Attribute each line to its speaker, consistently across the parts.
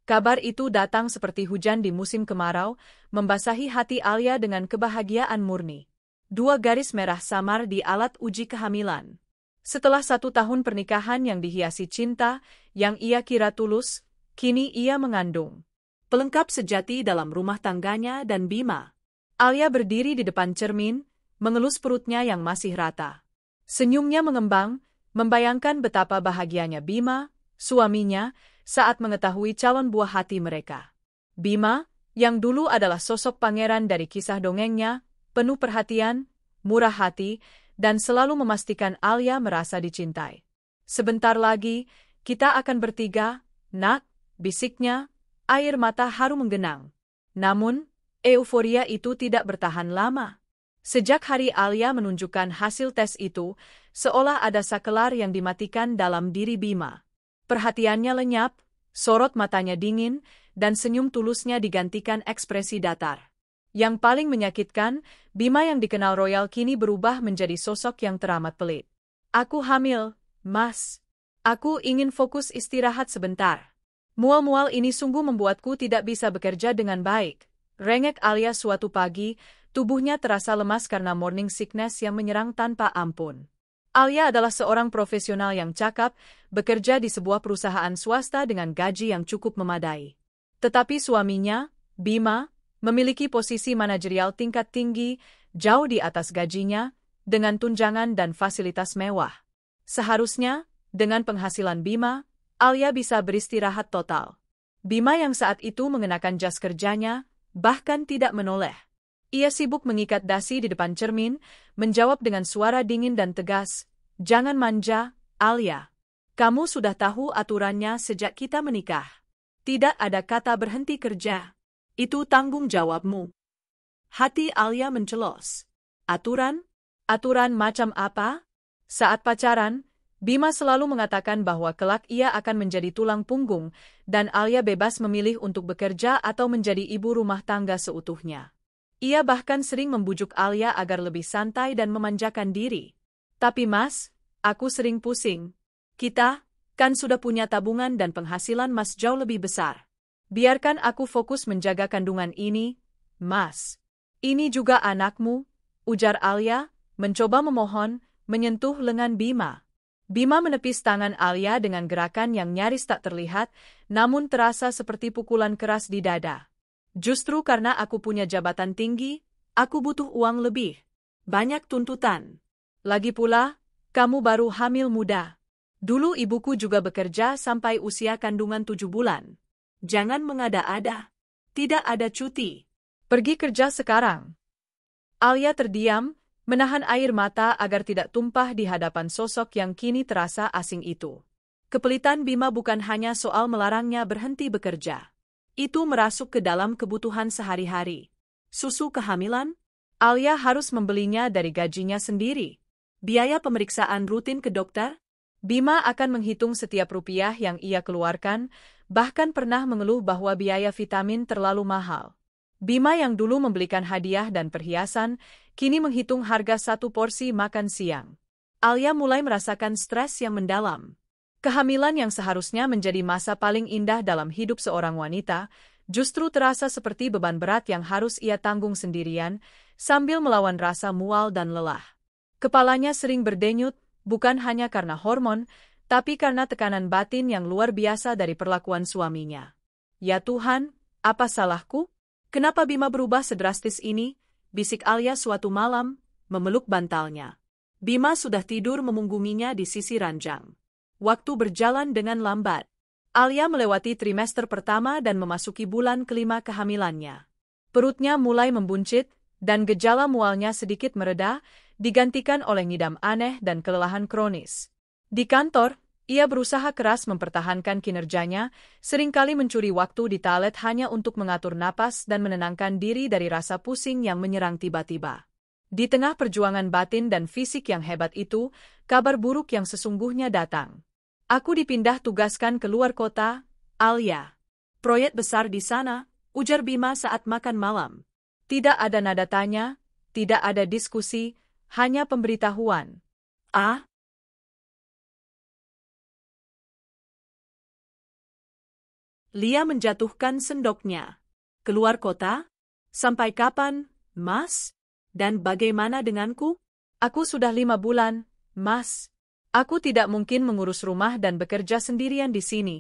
Speaker 1: Kabar itu datang seperti hujan di musim kemarau, membasahi hati Alia dengan kebahagiaan murni. 2 garis merah samar di alat uji kehamilan. Setelah 1 tahun pernikahan yang dihiasi cinta, yang ia kira tulus, kini ia mengandung. Pelengkap sejati dalam rumah tangganya dan Bima. Alia berdiri di depan cermin, mengelus perutnya yang masih rata. Senyumnya mengembang, membayangkan betapa bahagianya Bima, suaminya, saat mengetahui calon buah hati mereka. Bima, yang dulu adalah sosok pangeran dari kisah dongengnya, penuh perhatian, murah hati, dan selalu memastikan Alia merasa dicintai. Sebentar lagi, kita akan bertiga, nak, bisiknya, air mata haru menggenang. Namun, euforia itu tidak bertahan lama. Sejak hari Alia menunjukkan hasil tes itu, seolah ada sakelar yang dimatikan dalam diri Bima. Perhatiannya lenyap, sorot matanya dingin, dan senyum tulusnya digantikan ekspresi datar. Yang paling menyakitkan, Bima yang dikenal royal kini berubah menjadi sosok yang teramat pelit. Aku hamil, Mas. Aku ingin fokus istirahat sebentar. Mual-mual ini sungguh membuatku tidak bisa bekerja dengan baik. Rengek Alia suatu pagi, tubuhnya terasa lemas karena morning sickness yang menyerang tanpa ampun. Alia adalah seorang profesional yang cakap, bekerja di sebuah perusahaan swasta dengan gaji yang cukup memadai. Tetapi suaminya, Bima, memiliki posisi manajerial tingkat tinggi, jauh di atas gajinya, dengan tunjangan dan fasilitas mewah. Seharusnya, dengan penghasilan Bima, Alia bisa beristirahat total. Bima yang saat itu mengenakan jas kerjanya, bahkan tidak menoleh. Ia sibuk mengikat dasi di depan cermin, menjawab dengan suara dingin dan tegas, "Jangan manja, Alia. Kamu sudah tahu aturannya sejak kita menikah. Tidak ada kata berhenti kerja. Itu tanggung jawabmu." Hati Alia mencelos. Aturan? Aturan macam apa? Saat pacaran, Bima selalu mengatakan bahwa kelak ia akan menjadi tulang punggung, dan Alia bebas memilih untuk bekerja atau menjadi ibu rumah tangga seutuhnya. Ia bahkan sering membujuk Alia agar lebih santai dan memanjakan diri. "Tapi Mas, aku sering pusing. Kita, kan sudah punya tabungan dan penghasilan Mas jauh lebih besar. Biarkan aku fokus menjaga kandungan ini, Mas." "Ini juga anakmu," ujar Alia, mencoba memohon, menyentuh lengan Bima. Bima menepis tangan Alia dengan gerakan yang nyaris tak terlihat, namun terasa seperti pukulan keras di dada. "Justru karena aku punya jabatan tinggi, aku butuh uang lebih. Banyak tuntutan. Lagi pula, kamu baru hamil muda. Dulu ibuku juga bekerja sampai usia kandungan 7 bulan. Jangan mengada-ada. Tidak ada cuti. Pergi kerja sekarang." Alia terdiam, menahan air mata agar tidak tumpah di hadapan sosok yang kini terasa asing itu. Kepelitan Bima bukan hanya soal melarangnya berhenti bekerja. Itu merasuk ke dalam kebutuhan sehari-hari. Susu kehamilan? Alia harus membelinya dari gajinya sendiri. Biaya pemeriksaan rutin ke dokter? Bima akan menghitung setiap rupiah yang ia keluarkan, bahkan pernah mengeluh bahwa biaya vitamin terlalu mahal. Bima yang dulu membelikan hadiah dan perhiasan, kini menghitung harga 1 porsi makan siang. Alia mulai merasakan stres yang mendalam. Kehamilan yang seharusnya menjadi masa paling indah dalam hidup seorang wanita, justru terasa seperti beban berat yang harus ia tanggung sendirian, sambil melawan rasa mual dan lelah. Kepalanya sering berdenyut, bukan hanya karena hormon, tapi karena tekanan batin yang luar biasa dari perlakuan suaminya. "Ya Tuhan, apa salahku? Kenapa Bima berubah sedrastis ini?" bisik Alia suatu malam, memeluk bantalnya. Bima sudah tidur memunggunginya di sisi ranjang. Waktu berjalan dengan lambat. Alia melewati trimester pertama dan memasuki bulan kelima kehamilannya. Perutnya mulai membuncit, dan gejala mualnya sedikit mereda, digantikan oleh ngidam aneh dan kelelahan kronis. Di kantor, ia berusaha keras mempertahankan kinerjanya, seringkali mencuri waktu di toilet hanya untuk mengatur napas dan menenangkan diri dari rasa pusing yang menyerang tiba-tiba. Di tengah perjuangan batin dan fisik yang hebat itu, kabar buruk yang sesungguhnya datang. "Aku dipindah tugaskan ke luar kota, Alia. Proyek besar di sana," ujar Bima saat makan malam. Tidak ada nada tanya, tidak ada diskusi, hanya pemberitahuan. "Ah?" Lia menjatuhkan sendoknya. Keluar kota? Sampai kapan, Mas? Dan bagaimana denganku? Aku sudah 5 bulan, Mas. Aku tidak mungkin mengurus rumah dan bekerja sendirian di sini.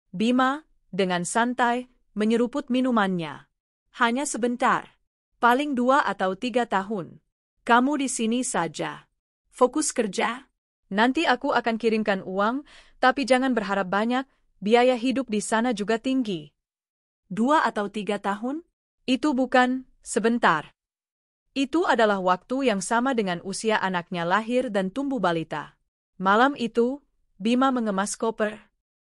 Speaker 1: Bima, dengan santai, menyeruput minumannya. Hanya sebentar. Paling 2 atau 3 tahun. Kamu di sini saja. Fokus kerja. Nanti aku akan kirimkan uang, tapi jangan berharap banyak, biaya hidup di sana juga tinggi. 2 atau 3 tahun? Itu bukan sebentar. Itu adalah waktu yang sama dengan usia anaknya lahir dan tumbuh balita. Malam itu, Bima mengemas koper.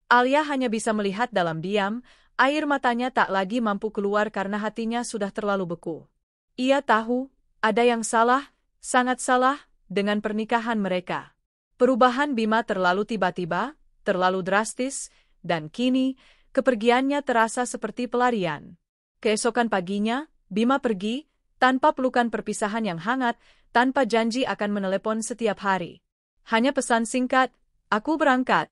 Speaker 1: Alia hanya bisa melihat dalam diam, air matanya tak lagi mampu keluar karena hatinya sudah terlalu beku. Ia tahu, ada yang salah, sangat salah, dengan pernikahan mereka. Perubahan Bima terlalu tiba-tiba, terlalu drastis, dan kini, kepergiannya terasa seperti pelarian. Keesokan paginya, Bima pergi, tanpa pelukan perpisahan yang hangat, tanpa janji akan menelepon setiap hari. Hanya pesan singkat, aku berangkat.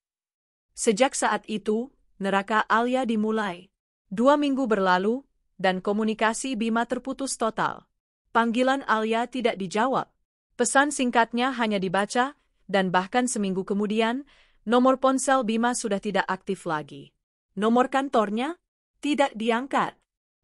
Speaker 1: Sejak saat itu, neraka Alia dimulai. 2 minggu berlalu, dan komunikasi Bima terputus total. Panggilan Alia tidak dijawab. Pesan singkatnya hanya dibaca, dan bahkan seminggu kemudian, nomor ponsel Bima sudah tidak aktif lagi. Nomor kantornya? Tidak diangkat.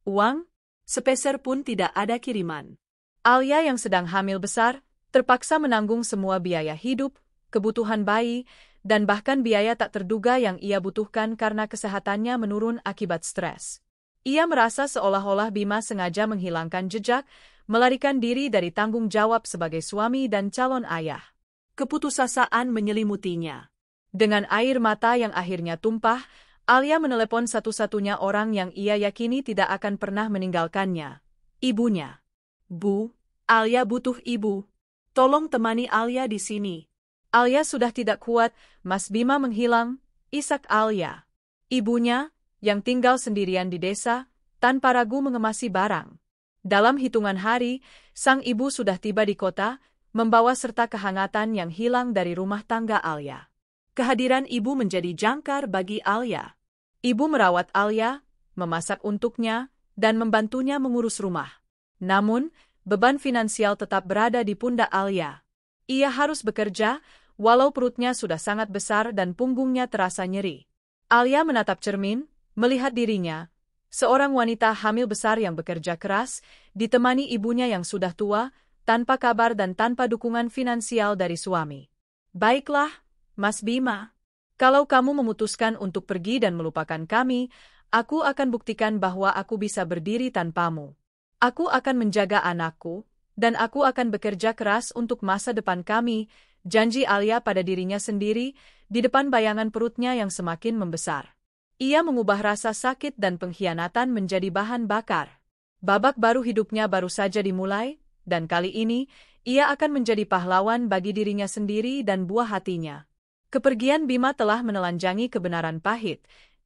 Speaker 1: Uang? Sepeser pun tidak ada kiriman. Alia yang sedang hamil besar, terpaksa menanggung semua biaya hidup, kebutuhan bayi, dan bahkan biaya tak terduga yang ia butuhkan karena kesehatannya menurun akibat stres. Ia merasa seolah-olah Bima sengaja menghilangkan jejak, melarikan diri dari tanggung jawab sebagai suami dan calon ayah. Keputusasaan menyelimutinya. Dengan air mata yang akhirnya tumpah, Alia menelepon satu-satunya orang yang ia yakini tidak akan pernah meninggalkannya. Ibunya. Bu, Alia butuh ibu. Tolong temani Alia di sini. Alia sudah tidak kuat, Mas Bima menghilang, isak Alia. Ibunya, yang tinggal sendirian di desa, tanpa ragu mengemasi barang. Dalam hitungan hari, sang ibu sudah tiba di kota, membawa serta kehangatan yang hilang dari rumah tangga Alia. Kehadiran ibu menjadi jangkar bagi Alia. Ibu merawat Alia, memasak untuknya, dan membantunya mengurus rumah. Namun, beban finansial tetap berada di pundak Alia. Ia harus bekerja, walau perutnya sudah sangat besar dan punggungnya terasa nyeri. Alia menatap cermin, melihat dirinya, seorang wanita hamil besar yang bekerja keras, ditemani ibunya yang sudah tua, tanpa kabar dan tanpa dukungan finansial dari suami. Baiklah, Mas Bima. Kalau kamu memutuskan untuk pergi dan melupakan kami, aku akan buktikan bahwa aku bisa berdiri tanpamu. Aku akan menjaga anakku, dan aku akan bekerja keras untuk masa depan kami, janji Alia pada dirinya sendiri, di depan bayangan perutnya yang semakin membesar. Ia mengubah rasa sakit dan pengkhianatan menjadi bahan bakar. Babak baru hidupnya baru saja dimulai, dan kali ini, ia akan menjadi pahlawan bagi dirinya sendiri dan buah hatinya. Kepergian Bima telah menelanjangi kebenaran pahit.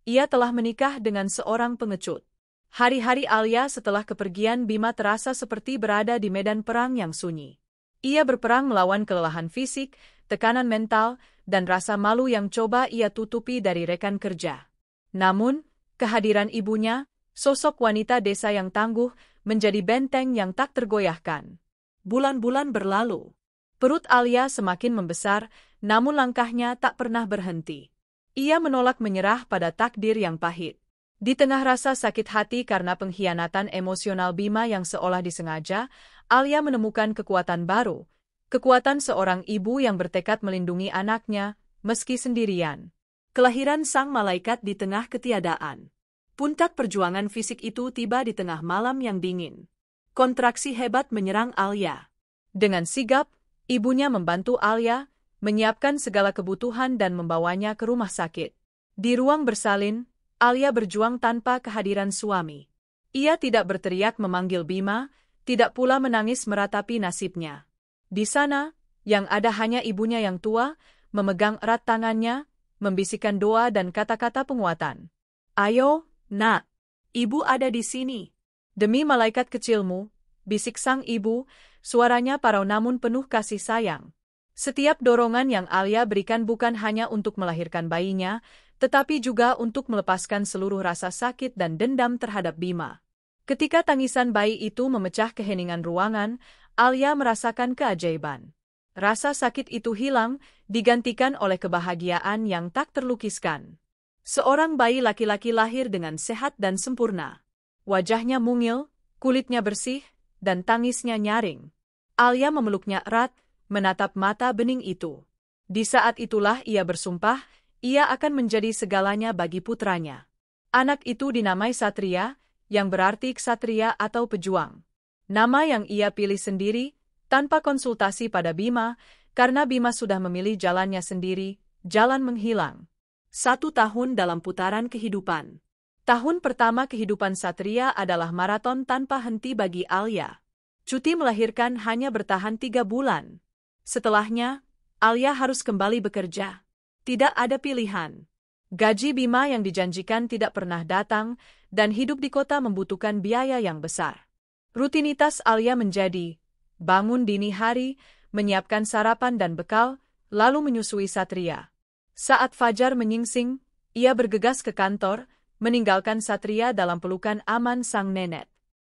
Speaker 1: Ia telah menikah dengan seorang pengecut. Hari-hari Alia setelah kepergian Bima terasa seperti berada di medan perang yang sunyi. Ia berperang melawan kelelahan fisik, tekanan mental, dan rasa malu yang coba ia tutupi dari rekan kerja. Namun, kehadiran ibunya, sosok wanita desa yang tangguh, menjadi benteng yang tak tergoyahkan. Bulan-bulan berlalu. Perut Alia semakin membesar, namun langkahnya tak pernah berhenti. Ia menolak menyerah pada takdir yang pahit. Di tengah rasa sakit hati karena pengkhianatan emosional Bima yang seolah disengaja, Alia menemukan kekuatan baru. Kekuatan seorang ibu yang bertekad melindungi anaknya, meski sendirian. Kelahiran sang malaikat di tengah ketiadaan. Puncak perjuangan fisik itu tiba di tengah malam yang dingin. Kontraksi hebat menyerang Alia. Dengan sigap, ibunya membantu Alia, menyiapkan segala kebutuhan dan membawanya ke rumah sakit. Di ruang bersalin, Alia berjuang tanpa kehadiran suami. Ia tidak berteriak memanggil Bima, tidak pula menangis meratapi nasibnya. Di sana, yang ada hanya ibunya yang tua, memegang erat tangannya, membisikkan doa dan kata-kata penguatan. Ayo, Nak, ibu ada di sini. Demi malaikat kecilmu, bisik sang ibu, suaranya parau namun penuh kasih sayang. Setiap dorongan yang Alia berikan bukan hanya untuk melahirkan bayinya, tetapi juga untuk melepaskan seluruh rasa sakit dan dendam terhadap Bima. Ketika tangisan bayi itu memecah keheningan ruangan, Alia merasakan keajaiban. Rasa sakit itu hilang, digantikan oleh kebahagiaan yang tak terlukiskan. Seorang bayi laki-laki lahir dengan sehat dan sempurna. Wajahnya mungil, kulitnya bersih, dan tangisnya nyaring. Alia memeluknya erat, menatap mata bening itu. Di saat itulah ia bersumpah, ia akan menjadi segalanya bagi putranya. Anak itu dinamai Satria, yang berarti ksatria atau pejuang. Nama yang ia pilih sendiri, tanpa konsultasi pada Bima, karena Bima sudah memilih jalannya sendiri, jalan menghilang. 1 tahun dalam putaran kehidupan. Tahun pertama kehidupan Satria adalah maraton tanpa henti bagi Alia. Cuti melahirkan hanya bertahan 3 bulan. Setelahnya, Alia harus kembali bekerja. Tidak ada pilihan. Gaji Bima yang dijanjikan tidak pernah datang, dan hidup di kota membutuhkan biaya yang besar. Rutinitas Alia menjadi bangun dini hari, menyiapkan sarapan dan bekal, lalu menyusui Satria. Saat fajar menyingsing, ia bergegas ke kantor, meninggalkan Satria dalam pelukan aman sang nenek.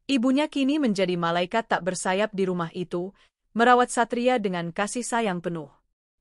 Speaker 1: Ibunya kini menjadi malaikat tak bersayap di rumah itu, merawat Satria dengan kasih sayang penuh.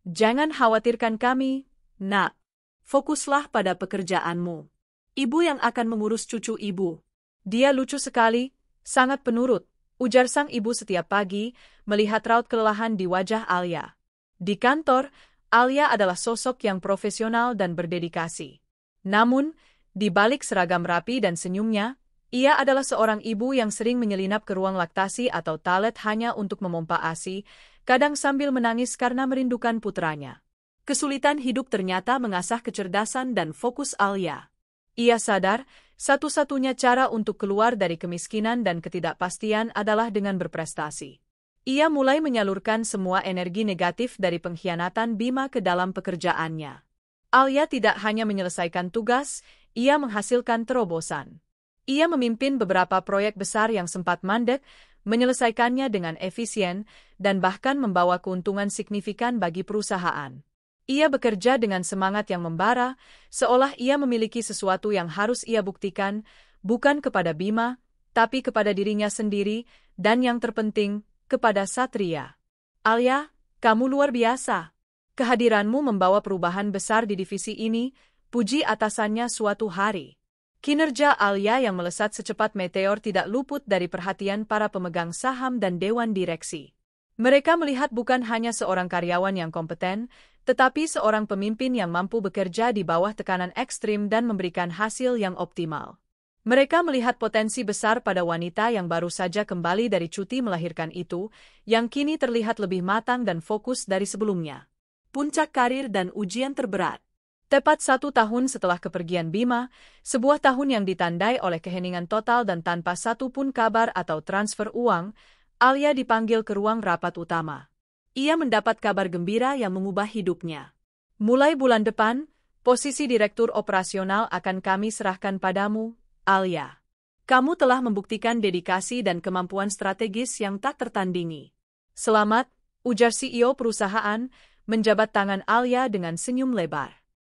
Speaker 1: Jangan khawatirkan kami, nak. Fokuslah pada pekerjaanmu. Ibu yang akan mengurus cucu ibu. Dia lucu sekali, sangat penurut, ujar sang ibu setiap pagi, melihat raut kelelahan di wajah Alia. Di kantor, Alia adalah sosok yang profesional dan berdedikasi. Namun, di balik seragam rapi dan senyumnya, ia adalah seorang ibu yang sering menyelinap ke ruang laktasi atau toilet hanya untuk memompa ASI, kadang sambil menangis karena merindukan putranya. Kesulitan hidup ternyata mengasah kecerdasan dan fokus Alia. Ia sadar, satu-satunya cara untuk keluar dari kemiskinan dan ketidakpastian adalah dengan berprestasi. Ia mulai menyalurkan semua energi negatif dari pengkhianatan Bima ke dalam pekerjaannya. Alia tidak hanya menyelesaikan tugas, ia menghasilkan terobosan. Ia memimpin beberapa proyek besar yang sempat mandek, menyelesaikannya dengan efisien, dan bahkan membawa keuntungan signifikan bagi perusahaan. Ia bekerja dengan semangat yang membara, seolah ia memiliki sesuatu yang harus ia buktikan, bukan kepada Bima, tapi kepada dirinya sendiri, dan yang terpenting, kepada Satria. Alia, kamu luar biasa. Kehadiranmu membawa perubahan besar di divisi ini, puji atasannya suatu hari. Kinerja Alia yang melesat secepat meteor tidak luput dari perhatian para pemegang saham dan dewan direksi. Mereka melihat bukan hanya seorang karyawan yang kompeten, tetapi seorang pemimpin yang mampu bekerja di bawah tekanan ekstrim dan memberikan hasil yang optimal. Mereka melihat potensi besar pada wanita yang baru saja kembali dari cuti melahirkan itu, yang kini terlihat lebih matang dan fokus dari sebelumnya. Puncak karir dan ujian terberat. Tepat 1 tahun setelah kepergian Bima, sebuah tahun yang ditandai oleh keheningan total dan tanpa satu pun kabar atau transfer uang, Alia dipanggil ke ruang rapat utama. Ia mendapat kabar gembira yang mengubah hidupnya. Mulai bulan depan, posisi direktur operasional akan kami serahkan padamu, Alia. Kamu telah membuktikan dedikasi dan kemampuan strategis yang tak tertandingi. Selamat, ujar CEO perusahaan, menjabat tangan Alia dengan senyum lebar.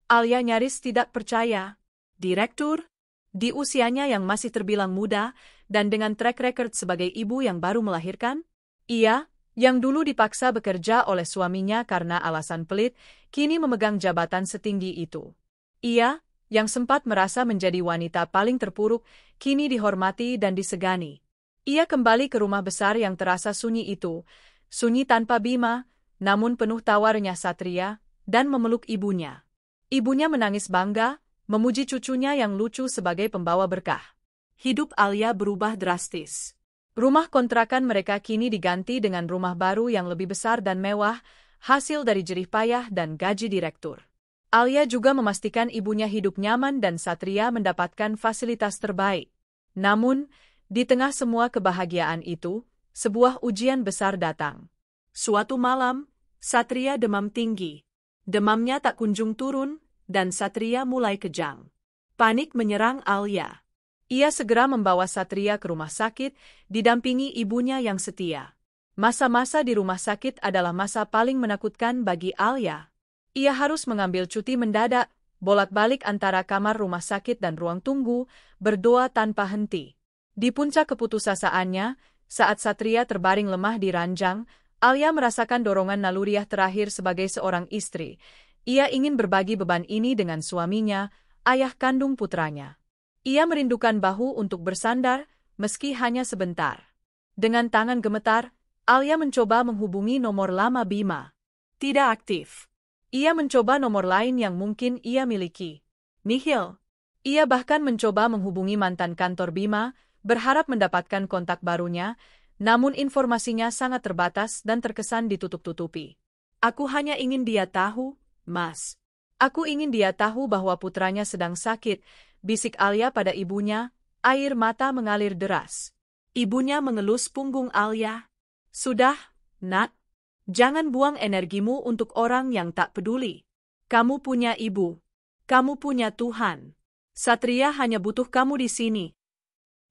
Speaker 1: Alia nyaris tidak percaya. Direktur? Di usianya yang masih terbilang muda, dan dengan track record sebagai ibu yang baru melahirkan? Ia, yang dulu dipaksa bekerja oleh suaminya karena alasan pelit, kini memegang jabatan setinggi itu. Ia, yang sempat merasa menjadi wanita paling terpuruk, kini dihormati dan disegani. Ia kembali ke rumah besar yang terasa sunyi itu, sunyi tanpa Bima, namun penuh tawarnya Satria, dan memeluk ibunya. Ibunya menangis bangga, memuji cucunya yang lucu sebagai pembawa berkah. Hidup Alia berubah drastis. Rumah kontrakan mereka kini diganti dengan rumah baru yang lebih besar dan mewah, hasil dari jerih payah dan gaji direktur. Alia juga memastikan ibunya hidup nyaman dan Satria mendapatkan fasilitas terbaik. Namun, di tengah semua kebahagiaan itu, sebuah ujian besar datang. Suatu malam, Satria demam tinggi. Demamnya tak kunjung turun, dan Satria mulai kejang. Panik menyerang Alia. Ia segera membawa Satria ke rumah sakit, didampingi ibunya yang setia. Masa-masa di rumah sakit adalah masa paling menakutkan bagi Alia. Ia harus mengambil cuti mendadak, bolak-balik antara kamar rumah sakit dan ruang tunggu, berdoa tanpa henti. Di puncak keputusaasaannya, saat Satria terbaring lemah di ranjang, Alia merasakan dorongan naluriah terakhir sebagai seorang istri. Ia ingin berbagi beban ini dengan suaminya, ayah kandung putranya. Ia merindukan bahu untuk bersandar, meski hanya sebentar. Dengan tangan gemetar, Alia mencoba menghubungi nomor lama Bima. Tidak aktif. Ia mencoba nomor lain yang mungkin ia miliki. Nihil. Ia bahkan mencoba menghubungi mantan kantor Bima, berharap mendapatkan kontak barunya, namun informasinya sangat terbatas dan terkesan ditutup-tutupi. Aku hanya ingin dia tahu, Mas. Aku ingin dia tahu bahwa putranya sedang sakit, bisik Alia pada ibunya, air mata mengalir deras. Ibunya mengelus punggung Alia. Sudah, Nak. Jangan buang energimu untuk orang yang tak peduli. Kamu punya ibu. Kamu punya Tuhan. Satria hanya butuh kamu di sini.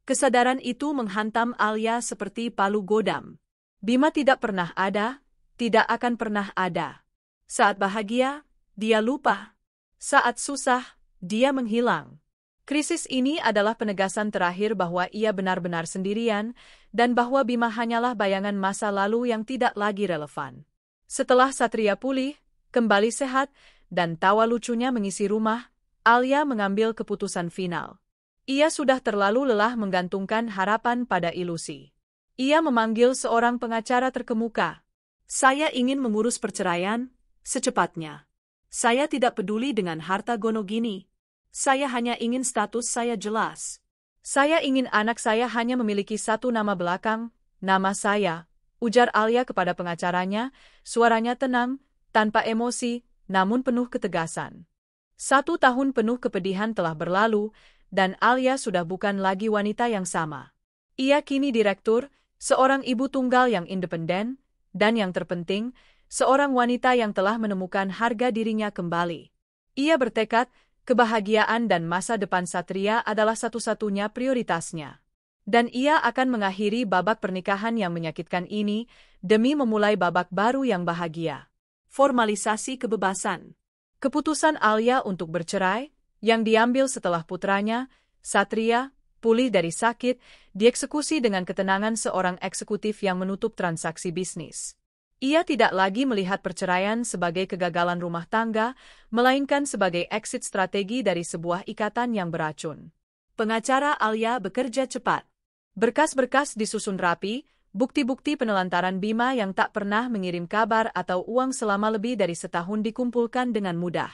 Speaker 1: Kesadaran itu menghantam Alia seperti palu godam. Bima tidak pernah ada, tidak akan pernah ada. Saat bahagia, dia lupa. Saat susah, dia menghilang. Krisis ini adalah penegasan terakhir bahwa ia benar-benar sendirian, dan bahwa Bima hanyalah bayangan masa lalu yang tidak lagi relevan. Setelah Satria pulih, kembali sehat, dan tawa lucunya mengisi rumah, Alia mengambil keputusan final. Ia sudah terlalu lelah menggantungkan harapan pada ilusi. Ia memanggil seorang pengacara terkemuka. Saya ingin mengurus perceraian secepatnya. Saya tidak peduli dengan harta gonogini. Saya hanya ingin status saya jelas. Saya ingin anak saya hanya memiliki satu nama belakang, nama saya, ujar Alia kepada pengacaranya, suaranya tenang, tanpa emosi, namun penuh ketegasan. 1 tahun penuh kepedihan telah berlalu, dan Alia sudah bukan lagi wanita yang sama. Ia kini direktur, seorang ibu tunggal yang independen, dan yang terpenting, seorang wanita yang telah menemukan harga dirinya kembali. Ia bertekad, kebahagiaan dan masa depan Satria adalah satu-satunya prioritasnya. Dan ia akan mengakhiri babak pernikahan yang menyakitkan ini, demi memulai babak baru yang bahagia. Formalisasi kebebasan. Keputusan Alia untuk bercerai, yang diambil setelah putranya, Satria, pulih dari sakit, dieksekusi dengan ketenangan seorang eksekutif yang menutup transaksi bisnis. Ia tidak lagi melihat perceraian sebagai kegagalan rumah tangga, melainkan sebagai exit strategi dari sebuah ikatan yang beracun. Pengacara Alia bekerja cepat. Berkas-berkas disusun rapi, bukti-bukti penelantaran Bima yang tak pernah mengirim kabar atau uang selama lebih dari setahun dikumpulkan dengan mudah.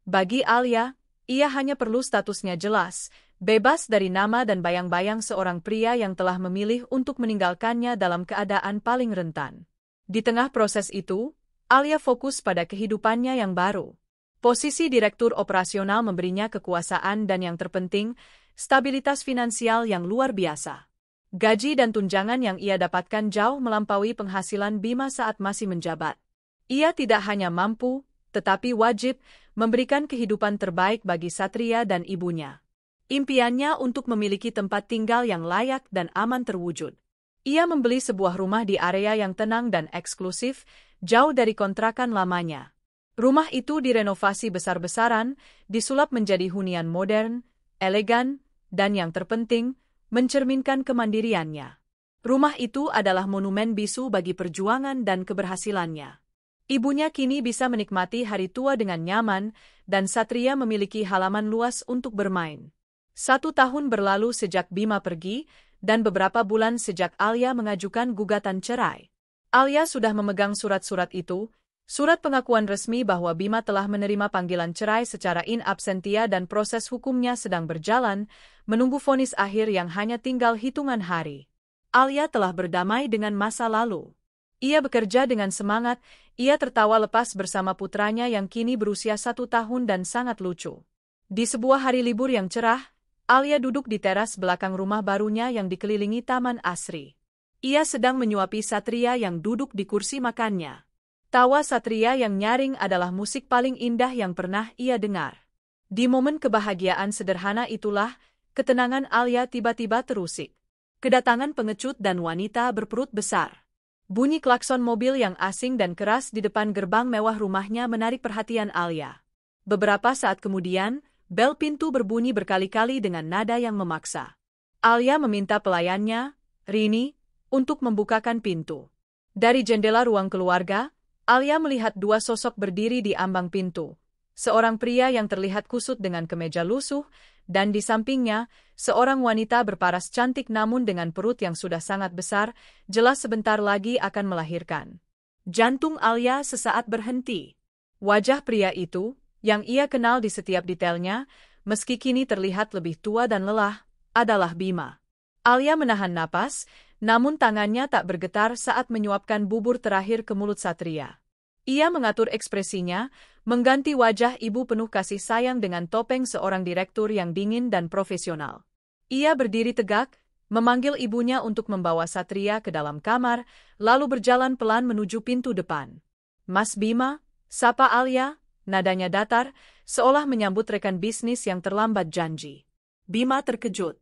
Speaker 1: Bagi Alia, ia hanya perlu statusnya jelas, bebas dari nama dan bayang-bayang seorang pria yang telah memilih untuk meninggalkannya dalam keadaan paling rentan. Di tengah proses itu, Alia fokus pada kehidupannya yang baru. Posisi direktur operasional memberinya kekuasaan dan yang terpenting, stabilitas finansial yang luar biasa. Gaji dan tunjangan yang ia dapatkan jauh melampaui penghasilan Bima saat masih menjabat. Ia tidak hanya mampu, tetapi wajib, memberikan kehidupan terbaik bagi Satria dan ibunya. Impiannya untuk memiliki tempat tinggal yang layak dan aman terwujud. Ia membeli sebuah rumah di area yang tenang dan eksklusif, jauh dari kontrakan lamanya. Rumah itu direnovasi besar-besaran, disulap menjadi hunian modern, elegan, dan yang terpenting, mencerminkan kemandiriannya. Rumah itu adalah monumen bisu bagi perjuangan dan keberhasilannya. Ibunya kini bisa menikmati hari tua dengan nyaman, dan Satria memiliki halaman luas untuk bermain. 1 tahun berlalu sejak Bima pergi, dan beberapa bulan sejak Alia mengajukan gugatan cerai. Alia sudah memegang surat-surat itu, surat pengakuan resmi bahwa Bima telah menerima panggilan cerai secara in absentia dan proses hukumnya sedang berjalan, menunggu vonis akhir yang hanya tinggal hitungan hari. Alia telah berdamai dengan masa lalu. Ia bekerja dengan semangat, ia tertawa lepas bersama putranya yang kini berusia 1 tahun dan sangat lucu. Di sebuah hari libur yang cerah, Alia duduk di teras belakang rumah barunya yang dikelilingi taman asri. Ia sedang menyuapi Satria yang duduk di kursi makannya. Tawa Satria yang nyaring adalah musik paling indah yang pernah ia dengar. Di momen kebahagiaan sederhana itulah, ketenangan Alia tiba-tiba terusik. Kedatangan pengecut dan wanita berperut besar. Bunyi klakson mobil yang asing dan keras di depan gerbang mewah rumahnya menarik perhatian Alia. Beberapa saat kemudian, bel pintu berbunyi berkali-kali dengan nada yang memaksa. Alia meminta pelayannya, Rini, untuk membukakan pintu. Dari jendela ruang keluarga, Alia melihat dua sosok berdiri di ambang pintu. Seorang pria yang terlihat kusut dengan kemeja lusuh, dan di sampingnya, seorang wanita berparas cantik namun dengan perut yang sudah sangat besar, jelas sebentar lagi akan melahirkan. Jantung Alia sesaat berhenti. Wajah pria itu, yang ia kenal di setiap detailnya, meski kini terlihat lebih tua dan lelah, adalah Bima. Alia menahan napas, namun tangannya tak bergetar saat menyuapkan bubur terakhir ke mulut Satria. Ia mengatur ekspresinya, mengganti wajah ibu penuh kasih sayang dengan topeng seorang direktur yang dingin dan profesional. Ia berdiri tegak, memanggil ibunya untuk membawa Satria ke dalam kamar, lalu berjalan pelan menuju pintu depan. "Mas Bima," sapa Alia, nadanya datar, seolah menyambut rekan bisnis yang terlambat janji. Bima terkejut.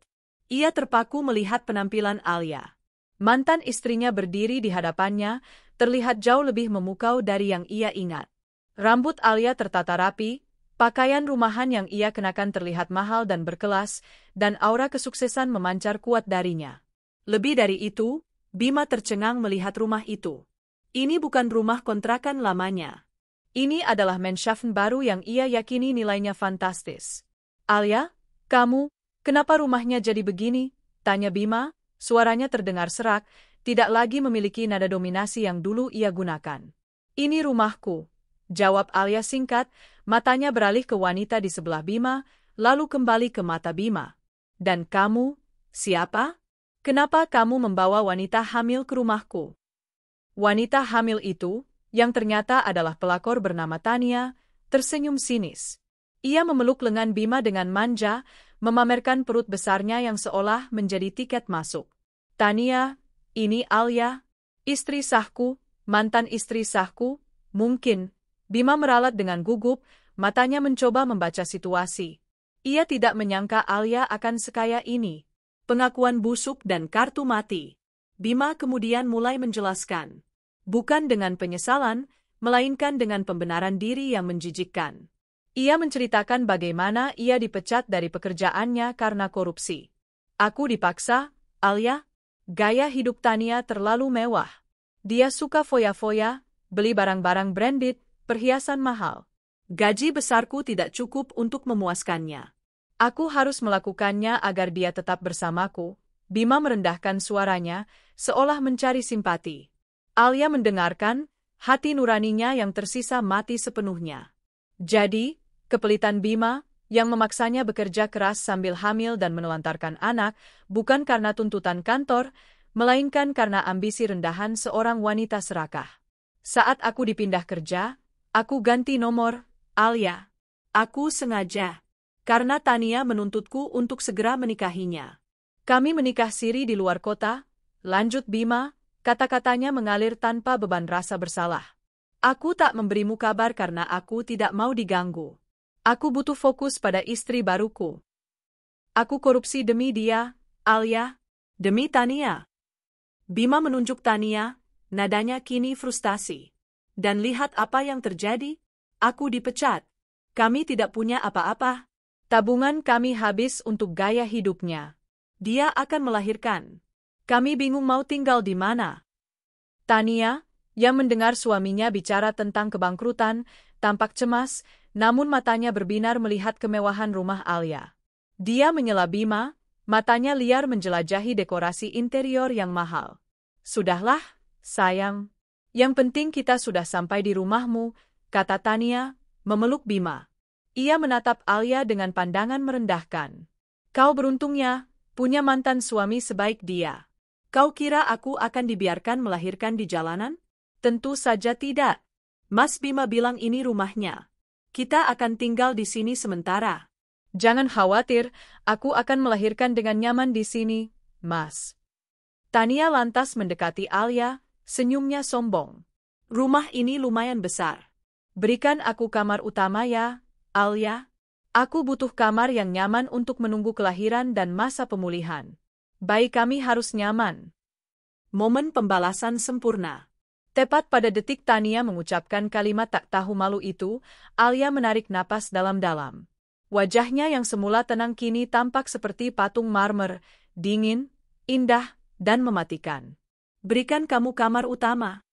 Speaker 1: Ia terpaku melihat penampilan Alia. Mantan istrinya berdiri di hadapannya, terlihat jauh lebih memukau dari yang ia ingat. Rambut Alia tertata rapi, pakaian rumahan yang ia kenakan terlihat mahal dan berkelas, dan aura kesuksesan memancar kuat darinya. Lebih dari itu, Bima tercengang melihat rumah itu. Ini bukan rumah kontrakan lamanya. Ini adalah Menshafen baru yang ia yakini nilainya fantastis. "Alia, kamu, kenapa rumahnya jadi begini?" tanya Bima. Suaranya terdengar serak, tidak lagi memiliki nada dominasi yang dulu ia gunakan. "Ini rumahku," jawab Alia singkat, matanya beralih ke wanita di sebelah Bima, lalu kembali ke mata Bima. "Dan kamu, siapa? Kenapa kamu membawa wanita hamil ke rumahku?" Wanita hamil itu, yang ternyata adalah pelakor bernama Tania, tersenyum sinis. Ia memeluk lengan Bima dengan manja, memamerkan perut besarnya yang seolah menjadi tiket masuk. "Tania, ini Alia, istri sahku, mantan istri sahku, mungkin." Bima meralat dengan gugup, matanya mencoba membaca situasi. Ia tidak menyangka Alia akan sekaya ini. Pengakuan busuk dan kartu mati. Bima kemudian mulai menjelaskan. Bukan dengan penyesalan, melainkan dengan pembenaran diri yang menjijikkan. Ia menceritakan bagaimana ia dipecat dari pekerjaannya karena korupsi. "Aku dipaksa, Alia. Gaya hidup Tania terlalu mewah. Dia suka foya-foya, beli barang-barang branded, perhiasan mahal. Gaji besarku tidak cukup untuk memuaskannya. Aku harus melakukannya agar dia tetap bersamaku." Bima merendahkan suaranya, seolah mencari simpati. Alia mendengarkan, hati nuraninya yang tersisa mati sepenuhnya. Jadi, kepelitan Bima, yang memaksanya bekerja keras sambil hamil dan menelantarkan anak, bukan karena tuntutan kantor, melainkan karena ambisi rendahan seorang wanita serakah. "Saat aku dipindah kerja, aku ganti nomor, Alia. Aku sengaja. Karena Tania menuntutku untuk segera menikahinya. Kami menikah siri di luar kota," lanjut Bima, kata-katanya mengalir tanpa beban rasa bersalah. "Aku tak memberimu kabar karena aku tidak mau diganggu. Aku butuh fokus pada istri baruku. Aku korupsi demi dia, Alia, demi Tania." Bima menunjuk Tania, nadanya kini frustasi. "Dan lihat apa yang terjadi? Aku dipecat. Kami tidak punya apa-apa. Tabungan kami habis untuk gaya hidupnya. Dia akan melahirkan. Kami bingung mau tinggal di mana." Tania, yang mendengar suaminya bicara tentang kebangkrutan, tampak cemas, namun matanya berbinar melihat kemewahan rumah Alia. Dia menyela Bima, matanya liar menjelajahi dekorasi interior yang mahal. "Sudahlah, sayang. Yang penting kita sudah sampai di rumahmu," kata Tania, memeluk Bima. Ia menatap Alia dengan pandangan merendahkan. "Kau beruntungnya, punya mantan suami sebaik dia. Kau kira aku akan dibiarkan melahirkan di jalanan? Tentu saja tidak. Mas Bima bilang ini rumahnya. Kita akan tinggal di sini sementara." "Jangan khawatir, aku akan melahirkan dengan nyaman di sini, Mas." Tania lantas mendekati Alia, senyumnya sombong. "Rumah ini lumayan besar. Berikan aku kamar utama ya, Alia. Aku butuh kamar yang nyaman untuk menunggu kelahiran dan masa pemulihan. Bayi kami harus nyaman." Momen pembalasan sempurna. Tepat pada detik Tania mengucapkan kalimat tak tahu malu itu, Alia menarik napas dalam-dalam. Wajahnya yang semula tenang kini tampak seperti patung marmer, dingin, indah, dan mematikan. Berikan kamu kamar utama.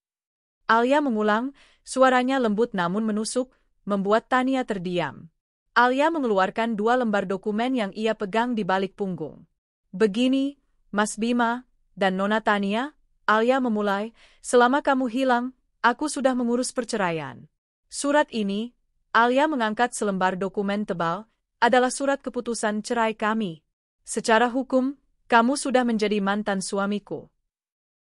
Speaker 1: Alia mengulang, suaranya lembut namun menusuk, membuat Tania terdiam. Alia mengeluarkan 2 lembar dokumen yang ia pegang di balik punggung. Begini, Mas Bima, dan Nona Tania, Alia memulai, selama kamu hilang, aku sudah mengurus perceraian. Surat ini, Alia mengangkat selembar dokumen tebal, adalah surat keputusan cerai kami. Secara hukum, kamu sudah menjadi mantan suamiku.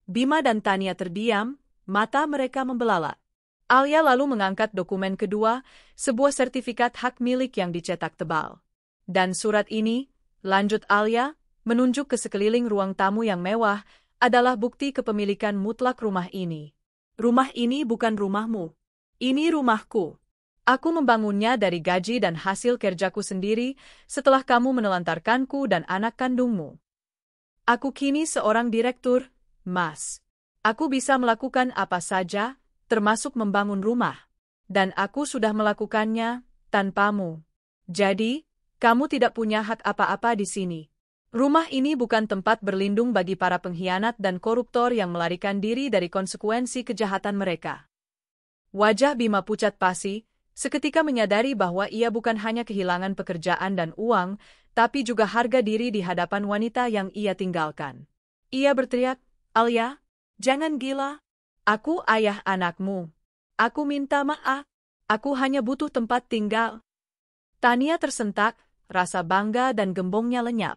Speaker 1: Bima dan Tania terdiam, mata mereka membelalak. Alia lalu mengangkat dokumen kedua, sebuah sertifikat hak milik yang dicetak tebal. Dan surat ini, lanjut Alia, menunjuk ke sekeliling ruang tamu yang mewah, adalah bukti kepemilikan mutlak rumah ini. Rumah ini bukan rumahmu. Ini rumahku. Aku membangunnya dari gaji dan hasil kerjaku sendiri setelah kamu menelantarkanku dan anak kandungmu. Aku kini seorang direktur, Mas. Aku bisa melakukan apa saja, termasuk membangun rumah. Dan aku sudah melakukannya, tanpamu. Jadi, kamu tidak punya hak apa-apa di sini. Rumah ini bukan tempat berlindung bagi para pengkhianat dan koruptor yang melarikan diri dari konsekuensi kejahatan mereka. Wajah Bima pucat pasi, seketika menyadari bahwa ia bukan hanya kehilangan pekerjaan dan uang, tapi juga harga diri di hadapan wanita yang ia tinggalkan. Ia berteriak, Alia, jangan gila. Aku ayah anakmu. Aku minta maaf. Aku hanya butuh tempat tinggal. Tania tersentak, rasa bangga dan gembongnya lenyap.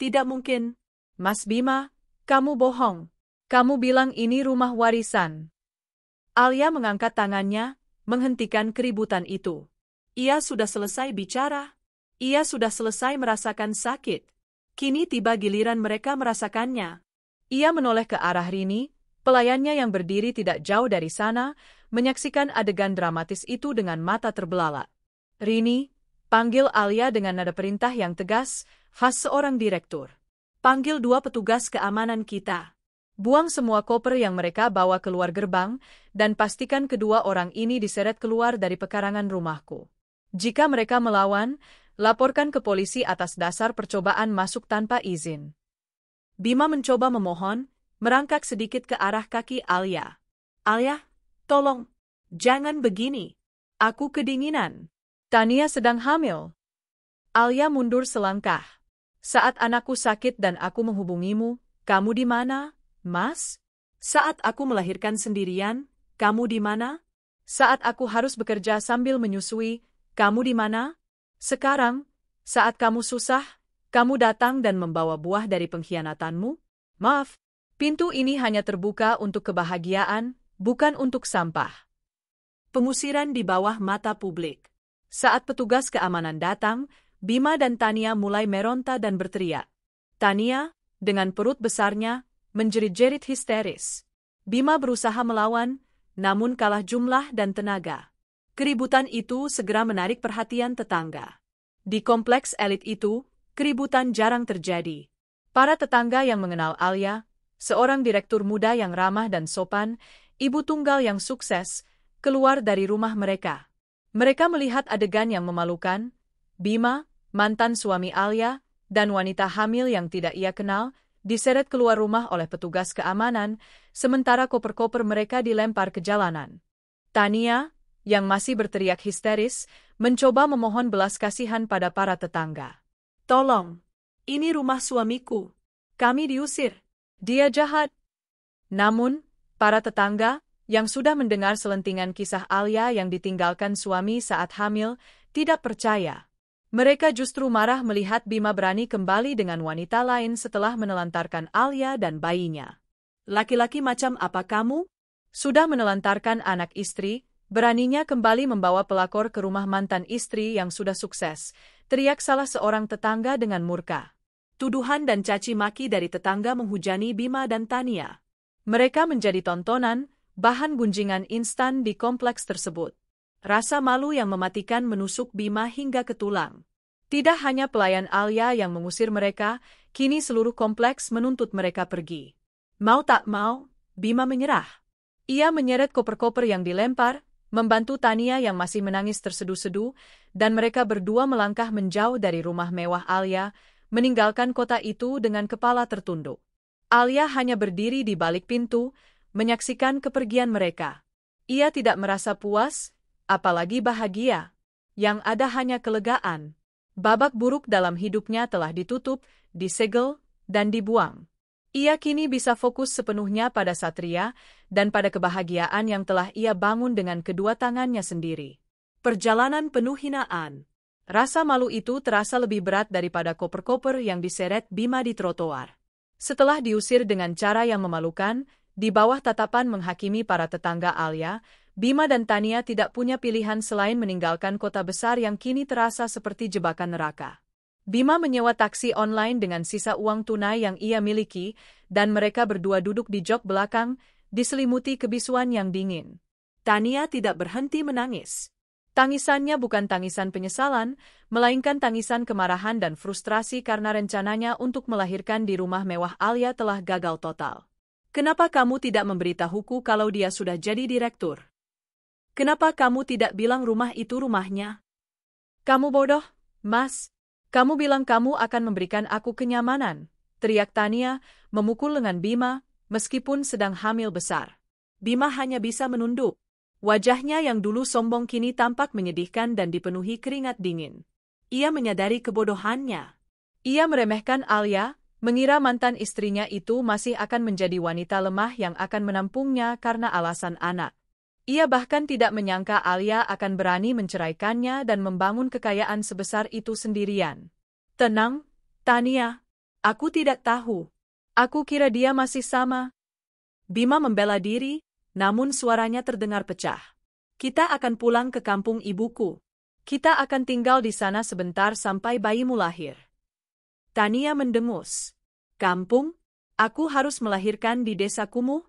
Speaker 1: Tidak mungkin. Mas Bima, kamu bohong. Kamu bilang ini rumah warisan. Alia mengangkat tangannya, menghentikan keributan itu. Ia sudah selesai bicara. Ia sudah selesai merasakan sakit. Kini tiba giliran mereka merasakannya. Ia menoleh ke arah Rini, pelayannya yang berdiri tidak jauh dari sana, menyaksikan adegan dramatis itu dengan mata terbelalak. Rini, panggil Alia dengan nada perintah yang tegas, khas seorang direktur. Panggil 2 petugas keamanan kita. Buang semua koper yang mereka bawa keluar gerbang, dan pastikan kedua orang ini diseret keluar dari pekarangan rumahku. Jika mereka melawan, laporkan ke polisi atas dasar percobaan masuk tanpa izin. Bima mencoba memohon, merangkak sedikit ke arah kaki Alia. Alia, tolong, jangan begini. Aku kedinginan. Tania sedang hamil. Alia mundur selangkah. Saat anakku sakit dan aku menghubungimu, kamu di mana, Mas? Saat aku melahirkan sendirian, kamu di mana? Saat aku harus bekerja sambil menyusui, kamu di mana? Sekarang, saat kamu susah, kamu datang dan membawa buah dari pengkhianatanmu? Maaf, pintu ini hanya terbuka untuk kebahagiaan, bukan untuk sampah. Pengusiran di bawah mata publik. Saat petugas keamanan datang, Bima dan Tania mulai meronta dan berteriak. Tania, dengan perut besarnya, menjerit-jerit histeris. Bima berusaha melawan, namun kalah jumlah dan tenaga. Keributan itu segera menarik perhatian tetangga. Di kompleks elit itu, keributan jarang terjadi. Para tetangga yang mengenal Alia, seorang direktur muda yang ramah dan sopan, ibu tunggal yang sukses, keluar dari rumah mereka. Mereka melihat adegan yang memalukan. Bima, mantan suami Alia, dan wanita hamil yang tidak ia kenal, diseret keluar rumah oleh petugas keamanan, sementara koper-koper mereka dilempar ke jalanan. Tania, yang masih berteriak histeris, mencoba memohon belas kasihan pada para tetangga. Tolong, ini rumah suamiku. Kami diusir. Dia jahat. Namun, para tetangga, yang sudah mendengar selentingan kisah Alia yang ditinggalkan suami saat hamil, tidak percaya. Mereka justru marah melihat Bima berani kembali dengan wanita lain setelah menelantarkan Alia dan bayinya. Laki-laki macam apa kamu? Sudah menelantarkan anak istri, beraninya kembali membawa pelakor ke rumah mantan istri yang sudah sukses, teriak salah seorang tetangga dengan murka. Tuduhan dan caci maki dari tetangga menghujani Bima dan Tania. Mereka menjadi tontonan, bahan gunjingan instan di kompleks tersebut. Rasa malu yang mematikan menusuk Bima hingga ke tulang. Tidak hanya pelayan Alia yang mengusir mereka, kini seluruh kompleks menuntut mereka pergi. Mau tak mau, Bima menyerah. Ia menyeret koper-koper yang dilempar, membantu Tania yang masih menangis tersedu-sedu, dan mereka berdua melangkah menjauh dari rumah mewah Alia, meninggalkan kota itu dengan kepala tertunduk. Alia hanya berdiri di balik pintu, menyaksikan kepergian mereka. Ia tidak merasa puas, apalagi bahagia. Yang ada hanya kelegaan. Babak buruk dalam hidupnya telah ditutup, disegel, dan dibuang. Ia kini bisa fokus sepenuhnya pada Satria dan pada kebahagiaan yang telah ia bangun dengan kedua tangannya sendiri. Perjalanan penuh hinaan. Rasa malu itu terasa lebih berat daripada koper-koper yang diseret Bima di trotoar. Setelah diusir dengan cara yang memalukan, di bawah tatapan menghakimi para tetangga Alia, Bima dan Tania tidak punya pilihan selain meninggalkan kota besar yang kini terasa seperti jebakan neraka. Bima menyewa taksi online dengan sisa uang tunai yang ia miliki, dan mereka berdua duduk di jok belakang, diselimuti kebisuan yang dingin. Tania tidak berhenti menangis. Tangisannya bukan tangisan penyesalan, melainkan tangisan kemarahan dan frustrasi karena rencananya untuk melahirkan di rumah mewah Alia telah gagal total. Kenapa kamu tidak memberitahuku kalau dia sudah jadi direktur? Kenapa kamu tidak bilang rumah itu rumahnya? Kamu bodoh, Mas. Kamu bilang kamu akan memberikan aku kenyamanan, teriak Tania, memukul lengan Bima, meskipun sedang hamil besar. Bima hanya bisa menunduk. Wajahnya yang dulu sombong kini tampak menyedihkan dan dipenuhi keringat dingin. Ia menyadari kebodohannya. Ia meremehkan Alia, mengira mantan istrinya itu masih akan menjadi wanita lemah yang akan menampungnya karena alasan anak. Ia bahkan tidak menyangka Alia akan berani menceraikannya dan membangun kekayaan sebesar itu sendirian. Tenang, Tania. Aku tidak tahu. Aku kira dia masih sama. Bima membela diri, namun suaranya terdengar pecah. Kita akan pulang ke kampung ibuku. Kita akan tinggal di sana sebentar sampai bayimu lahir. Tania mendengus. Kampung? Aku harus melahirkan di desa kumuh?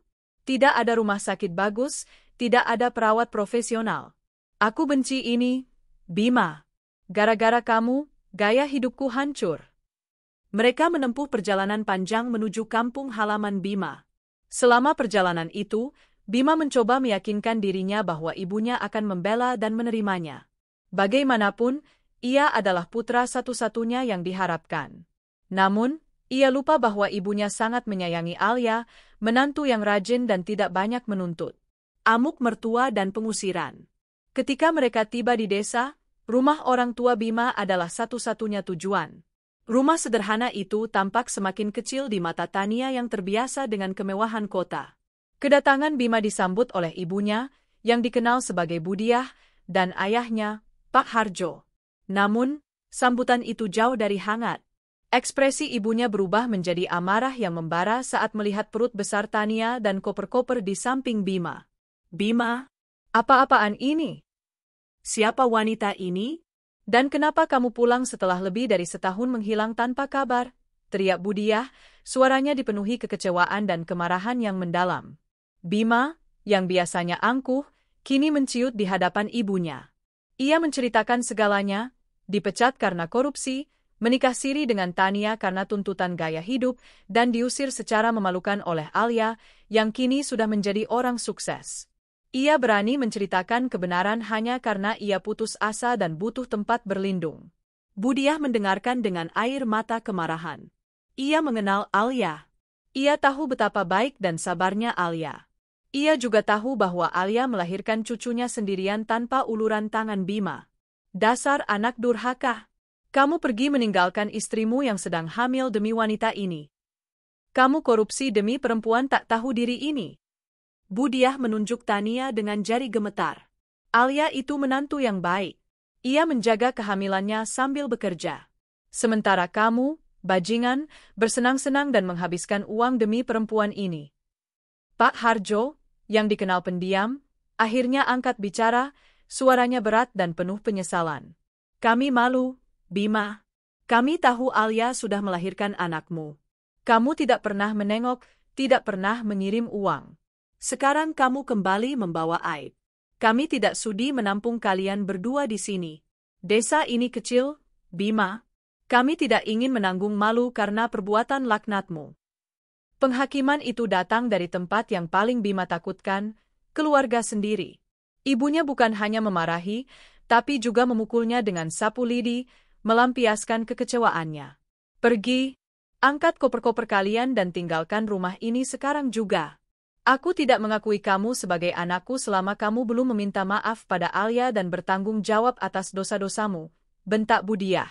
Speaker 1: Tidak ada rumah sakit bagus, tidak ada perawat profesional. Aku benci ini, Bima. Gara-gara kamu, gaya hidupku hancur. Mereka menempuh perjalanan panjang menuju kampung halaman Bima. Selama perjalanan itu, Bima mencoba meyakinkan dirinya bahwa ibunya akan membela dan menerimanya. Bagaimanapun, ia adalah putra satu-satunya yang diharapkan. Namun, ia lupa bahwa ibunya sangat menyayangi Alia, menantu yang rajin dan tidak banyak menuntut. Amuk mertua dan pengusiran. Ketika mereka tiba di desa, rumah orang tua Bima adalah satu-satunya tujuan. Rumah sederhana itu tampak semakin kecil di mata Tania yang terbiasa dengan kemewahan kota. Kedatangan Bima disambut oleh ibunya, yang dikenal sebagai Budiah, dan ayahnya, Pak Harjo. Namun, sambutan itu jauh dari hangat. Ekspresi ibunya berubah menjadi amarah yang membara saat melihat perut besar Tania dan koper-koper di samping Bima. Bima, apa-apaan ini? Siapa wanita ini? Dan kenapa kamu pulang setelah lebih dari setahun menghilang tanpa kabar? Teriak Budiah, suaranya dipenuhi kekecewaan dan kemarahan yang mendalam. Bima, yang biasanya angkuh, kini menciut di hadapan ibunya. Ia menceritakan segalanya, dipecat karena korupsi, menikah siri dengan Tania karena tuntutan gaya hidup, dan diusir secara memalukan oleh Alia, yang kini sudah menjadi orang sukses. Ia berani menceritakan kebenaran hanya karena ia putus asa dan butuh tempat berlindung. Budiah mendengarkan dengan air mata kemarahan. Ia mengenal Alia. Ia tahu betapa baik dan sabarnya Alia. Ia juga tahu bahwa Alia melahirkan cucunya sendirian tanpa uluran tangan Bima. Dasar anak durhaka. Kamu pergi meninggalkan istrimu yang sedang hamil demi wanita ini. Kamu korupsi demi perempuan tak tahu diri ini. Budiah menunjuk Tania dengan jari gemetar. Alia itu menantu yang baik. Ia menjaga kehamilannya sambil bekerja. Sementara kamu, bajingan, bersenang-senang dan menghabiskan uang demi perempuan ini. Pak Harjo, yang dikenal pendiam, akhirnya angkat bicara, suaranya berat dan penuh penyesalan. Kami malu, Bima. Kami tahu Alia sudah melahirkan anakmu. Kamu tidak pernah menengok, tidak pernah mengirim uang. Sekarang kamu kembali membawa aib. Kami tidak sudi menampung kalian berdua di sini. Desa ini kecil, Bima. Kami tidak ingin menanggung malu karena perbuatan laknatmu. Penghakiman itu datang dari tempat yang paling Bima takutkan, keluarga sendiri. Ibunya bukan hanya memarahi, tapi juga memukulnya dengan sapu lidi, melampiaskan kekecewaannya. Pergi, angkat koper-koper kalian dan tinggalkan rumah ini sekarang juga. Aku tidak mengakui kamu sebagai anakku selama kamu belum meminta maaf pada Alia dan bertanggung jawab atas dosa-dosamu, bentak Budiah.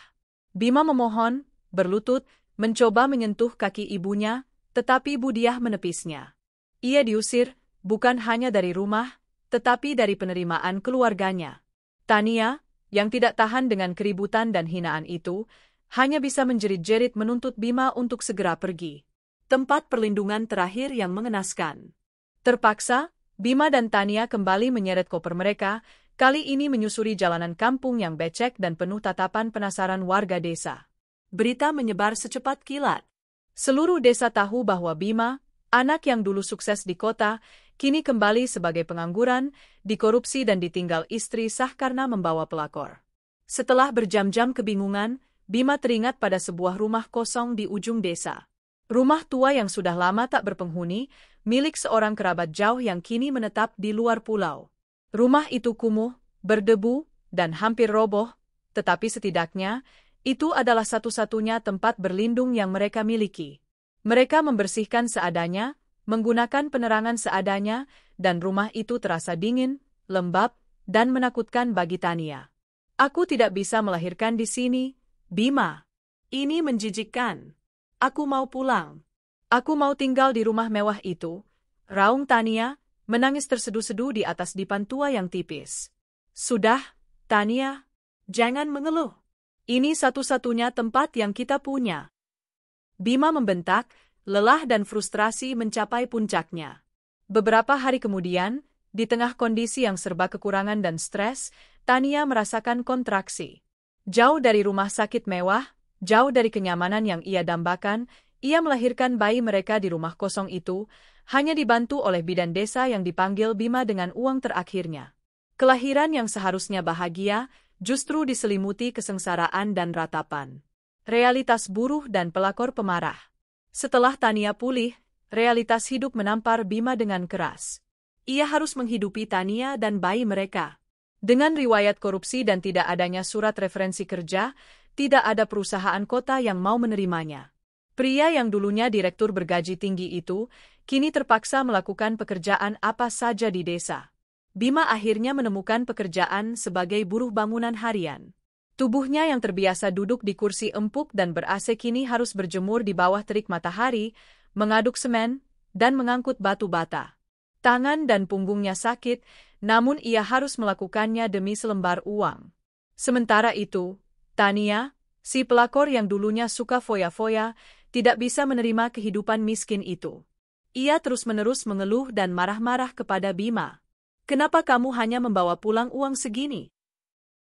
Speaker 1: Bima memohon, berlutut, mencoba menyentuh kaki ibunya, tetapi Budiah menepisnya. Ia diusir, bukan hanya dari rumah, tetapi dari penerimaan keluarganya. Tania, yang tidak tahan dengan keributan dan hinaan itu, hanya bisa menjerit-jerit menuntut Bima untuk segera pergi. Tempat perlindungan terakhir yang mengenaskan. Terpaksa, Bima dan Tania kembali menyeret koper mereka, kali ini menyusuri jalanan kampung yang becek dan penuh tatapan penasaran warga desa. Berita menyebar secepat kilat. Seluruh desa tahu bahwa Bima, anak yang dulu sukses di kota, kini kembali sebagai pengangguran, dikorupsi dan ditinggal istri sah karena membawa pelakor. Setelah berjam-jam kebingungan, Bima teringat pada sebuah rumah kosong di ujung desa. Rumah tua yang sudah lama tak berpenghuni, milik seorang kerabat jauh yang kini menetap di luar pulau. Rumah itu kumuh, berdebu, dan hampir roboh, tetapi setidaknya, itu adalah satu-satunya tempat berlindung yang mereka miliki. Mereka membersihkan seadanya, menggunakan penerangan seadanya, dan rumah itu terasa dingin, lembab, dan menakutkan bagi Tania. Aku tidak bisa melahirkan di sini, Bima. Ini menjijikkan. Aku mau pulang. Aku mau tinggal di rumah mewah itu, raung Tania, menangis terseduh-seduh di atas dipan tua yang tipis. Sudah, Tania, jangan mengeluh. Ini satu-satunya tempat yang kita punya. Bima membentak, lelah dan frustrasi mencapai puncaknya. Beberapa hari kemudian, di tengah kondisi yang serba kekurangan dan stres, Tania merasakan kontraksi. Jauh dari rumah sakit mewah, jauh dari kenyamanan yang ia dambakan, ia melahirkan bayi mereka di rumah kosong itu, hanya dibantu oleh bidan desa yang dipanggil Bima dengan uang terakhirnya. Kelahiran yang seharusnya bahagia, justru diselimuti kesengsaraan dan ratapan. Realitas buruh dan pelakor pemarah. Setelah Tania pulih, realitas hidup menampar Bima dengan keras. Ia harus menghidupi Tania dan bayi mereka. Dengan riwayat korupsi dan tidak adanya surat referensi kerja, tidak ada perusahaan kota yang mau menerimanya. Pria yang dulunya direktur bergaji tinggi itu, kini terpaksa melakukan pekerjaan apa saja di desa. Bima akhirnya menemukan pekerjaan sebagai buruh bangunan harian. Tubuhnya yang terbiasa duduk di kursi empuk dan ber-AC kini harus berjemur di bawah terik matahari, mengaduk semen, dan mengangkut batu bata. Tangan dan punggungnya sakit, namun ia harus melakukannya demi selembar uang. Sementara itu, Tania, si pelakor yang dulunya suka foya-foya, tidak bisa menerima kehidupan miskin itu. Ia terus-menerus mengeluh dan marah-marah kepada Bima. Kenapa kamu hanya membawa pulang uang segini?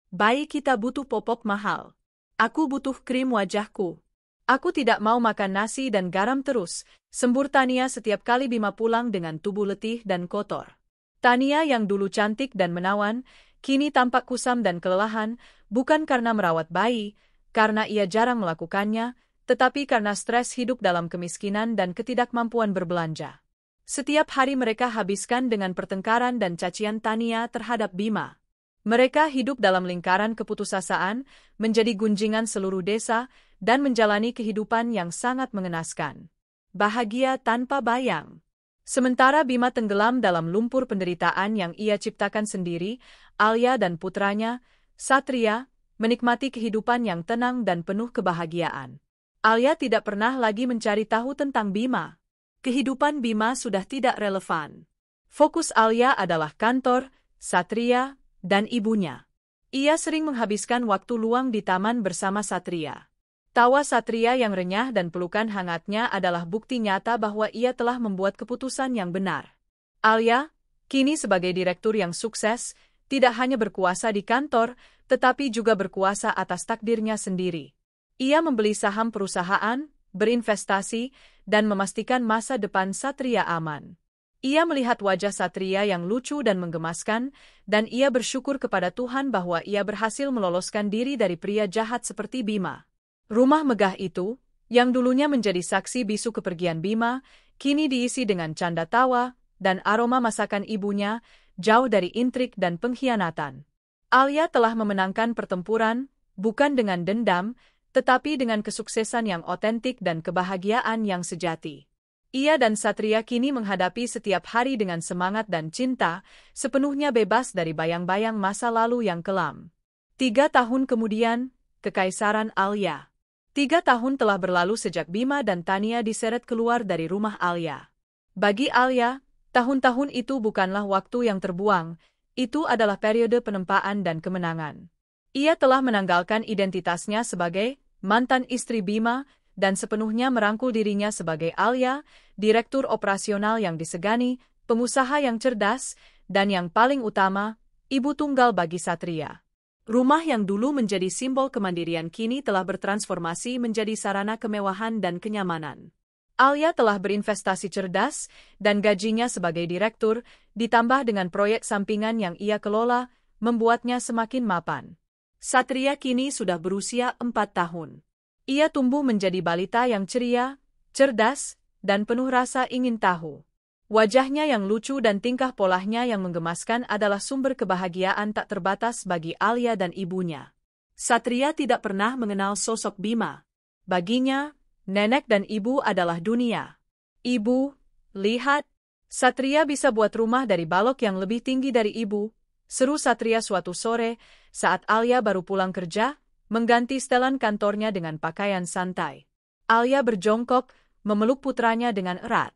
Speaker 1: Bayi kita butuh popok mahal. Aku butuh krim wajahku. Aku tidak mau makan nasi dan garam terus, sembur Tania setiap kali Bima pulang dengan tubuh letih dan kotor. Tania yang dulu cantik dan menawan, kini tampak kusam dan kelelahan, bukan karena merawat bayi, karena ia jarang melakukannya, tetapi karena stres hidup dalam kemiskinan dan ketidakmampuan berbelanja. Setiap hari mereka habiskan dengan pertengkaran dan cacian Tania terhadap Bima. Mereka hidup dalam lingkaran keputusasaan, menjadi gunjingan seluruh desa, dan menjalani kehidupan yang sangat mengenaskan. Bahagia tanpa bayang. Sementara Bima tenggelam dalam lumpur penderitaan yang ia ciptakan sendiri, Alia dan putranya, Satria, menikmati kehidupan yang tenang dan penuh kebahagiaan. Alia tidak pernah lagi mencari tahu tentang Bima. Kehidupan Bima sudah tidak relevan. Fokus Alia adalah kantor, Satria, dan ibunya. Ia sering menghabiskan waktu luang di taman bersama Satria. Tawa Satria yang renyah dan pelukan hangatnya adalah bukti nyata bahwa ia telah membuat keputusan yang benar. Alia, kini sebagai direktur yang sukses, tidak hanya berkuasa di kantor, tetapi juga berkuasa atas takdirnya sendiri. Ia membeli saham perusahaan, berinvestasi, dan memastikan masa depan Satria aman. Ia melihat wajah Satria yang lucu dan menggemaskan, dan ia bersyukur kepada Tuhan bahwa ia berhasil meloloskan diri dari pria jahat seperti Bima. Rumah megah itu, yang dulunya menjadi saksi bisu kepergian Bima, kini diisi dengan canda tawa, dan aroma masakan ibunya, jauh dari intrik dan pengkhianatan. Alia telah memenangkan pertempuran, bukan dengan dendam, tetapi dengan kesuksesan yang otentik dan kebahagiaan yang sejati. Ia dan Satria kini menghadapi setiap hari dengan semangat dan cinta, sepenuhnya bebas dari bayang-bayang masa lalu yang kelam. 3 tahun kemudian, Kekaisaran Alia. 3 tahun telah berlalu sejak Bima dan Tania diseret keluar dari rumah Alia. Bagi Alia, tahun-tahun itu bukanlah waktu yang terbuang, itu adalah periode penempaan dan kemenangan. Ia telah menanggalkan identitasnya sebagai mantan istri Bima dan sepenuhnya merangkul dirinya sebagai Alia, direktur operasional yang disegani, pengusaha yang cerdas, dan yang paling utama, ibu tunggal bagi Satria. Rumah yang dulu menjadi simbol kemandirian kini telah bertransformasi menjadi sarana kemewahan dan kenyamanan. Alia telah berinvestasi cerdas, dan gajinya sebagai direktur, ditambah dengan proyek sampingan yang ia kelola, membuatnya semakin mapan. Satria kini sudah berusia 4 tahun. Ia tumbuh menjadi balita yang ceria, cerdas, dan penuh rasa ingin tahu. Wajahnya yang lucu dan tingkah polanya yang menggemaskan adalah sumber kebahagiaan tak terbatas bagi Alia dan ibunya. Satria tidak pernah mengenal sosok Bima. Baginya, nenek dan ibu adalah dunia. Ibu, lihat, Satria bisa buat rumah dari balok yang lebih tinggi dari ibu, seru Satria suatu sore saat Alia baru pulang kerja, mengganti setelan kantornya dengan pakaian santai. Alia berjongkok, memeluk putranya dengan erat.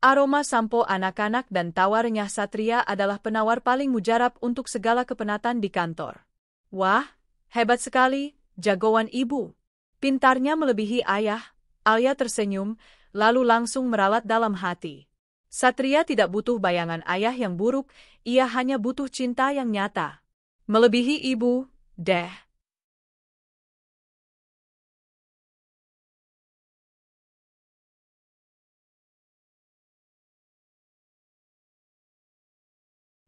Speaker 1: Aroma sampo anak-anak dan tawa renyah Satria adalah penawar paling mujarab untuk segala kepenatan di kantor. Wah, hebat sekali, jagoan ibu. Pintarnya melebihi ayah, Alia tersenyum, lalu langsung meralat dalam hati. Satria tidak butuh bayangan ayah yang buruk, ia hanya butuh cinta yang nyata. Melebihi ibu, deh.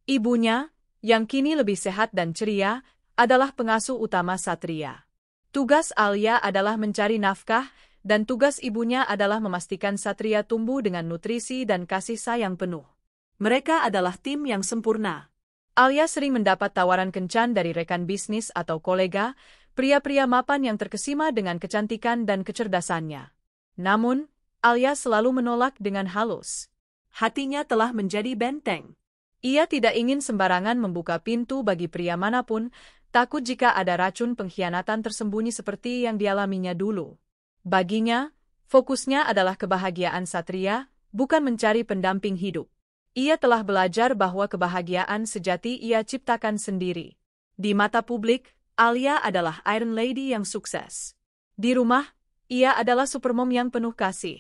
Speaker 1: Ibunya, yang kini lebih sehat dan ceria, adalah pengasuh utama Satria. Tugas Alia adalah mencari nafkah, dan tugas ibunya adalah memastikan Satria tumbuh dengan nutrisi dan kasih sayang penuh. Mereka adalah tim yang sempurna. Alia sering mendapat tawaran kencan dari rekan bisnis atau kolega, pria-pria mapan yang terkesima dengan kecantikan dan kecerdasannya. Namun, Alia selalu menolak dengan halus. Hatinya telah menjadi benteng. Ia tidak ingin sembarangan membuka pintu bagi pria manapun, takut jika ada racun pengkhianatan tersembunyi seperti yang dialaminya dulu. Baginya, fokusnya adalah kebahagiaan Satria, bukan mencari pendamping hidup. Ia telah belajar bahwa kebahagiaan sejati ia ciptakan sendiri. Di mata publik, Alia adalah Iron Lady yang sukses. Di rumah, ia adalah supermom yang penuh kasih.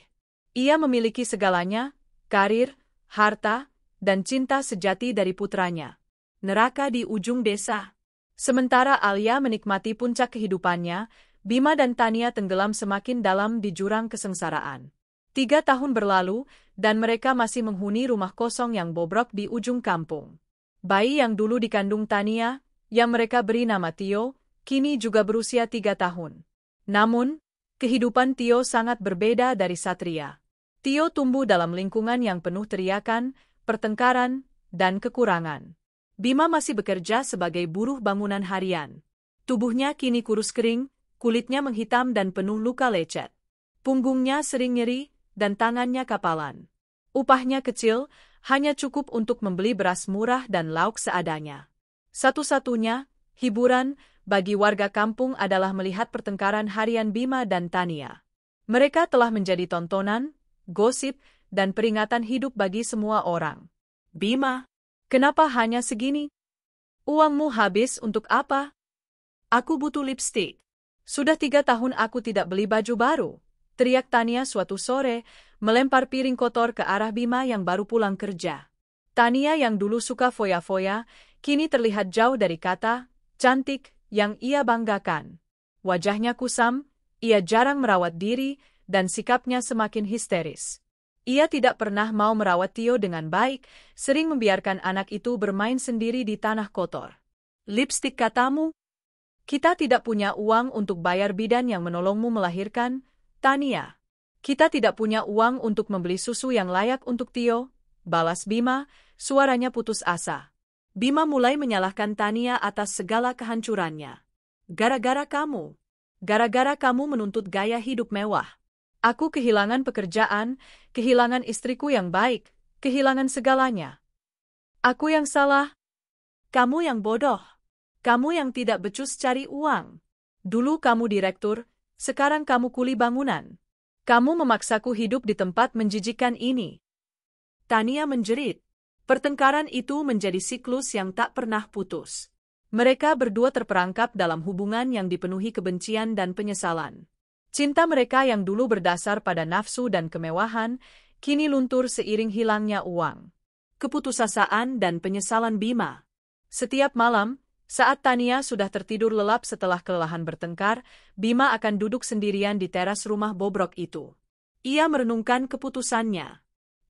Speaker 1: Ia memiliki segalanya, karir, harta, dan cinta sejati dari putranya. Neraka di ujung desa. Sementara Alia menikmati puncak kehidupannya, Bima dan Tania tenggelam semakin dalam di jurang kesengsaraan. 3 tahun berlalu, dan mereka masih menghuni rumah kosong yang bobrok di ujung kampung. Bayi yang dulu dikandung Tania, yang mereka beri nama Tio, kini juga berusia 3 tahun. Namun, kehidupan Tio sangat berbeda dari Satria. Tio tumbuh dalam lingkungan yang penuh teriakan, pertengkaran, dan kekurangan. Bima masih bekerja sebagai buruh bangunan harian. Tubuhnya kini kurus kering, kulitnya menghitam dan penuh luka lecet. Punggungnya sering nyeri, dan tangannya kapalan. Upahnya kecil, hanya cukup untuk membeli beras murah dan lauk seadanya. Satu-satunya hiburan bagi warga kampung adalah melihat pertengkaran harian Bima dan Tania. Mereka telah menjadi tontonan, gosip, dan peringatan hidup bagi semua orang. Bima, kenapa hanya segini? Uangmu habis untuk apa? Aku butuh lipstik. Sudah 3 tahun aku tidak beli baju baru, teriak Tania suatu sore, melempar piring kotor ke arah Bima yang baru pulang kerja. Tania yang dulu suka foya-foya, kini terlihat jauh dari kata cantik yang ia banggakan. Wajahnya kusam, ia jarang merawat diri, dan sikapnya semakin histeris. Ia tidak pernah mau merawat Tio dengan baik, sering membiarkan anak itu bermain sendiri di tanah kotor. Lipstik katamu? Kita tidak punya uang untuk bayar bidan yang menolongmu melahirkan, Tania. Kita tidak punya uang untuk membeli susu yang layak untuk Tio, balas Bima, suaranya putus asa. Bima mulai menyalahkan Tania atas segala kehancurannya. Gara-gara kamu. Gara-gara kamu menuntut gaya hidup mewah. Aku kehilangan pekerjaan, kehilangan istriku yang baik, kehilangan segalanya. Aku yang salah. Kamu yang bodoh. Kamu yang tidak becus cari uang. Dulu kamu direktur, sekarang kamu kuli bangunan. Kamu memaksaku hidup di tempat menjijikkan ini. Tania menjerit. Pertengkaran itu menjadi siklus yang tak pernah putus. Mereka berdua terperangkap dalam hubungan yang dipenuhi kebencian dan penyesalan. Cinta mereka yang dulu berdasar pada nafsu dan kemewahan, kini luntur seiring hilangnya uang. Keputusasaan dan penyesalan Bima. Setiap malam, saat Tania sudah tertidur lelap setelah kelelahan bertengkar, Bima akan duduk sendirian di teras rumah bobrok itu. Ia merenungkan keputusannya.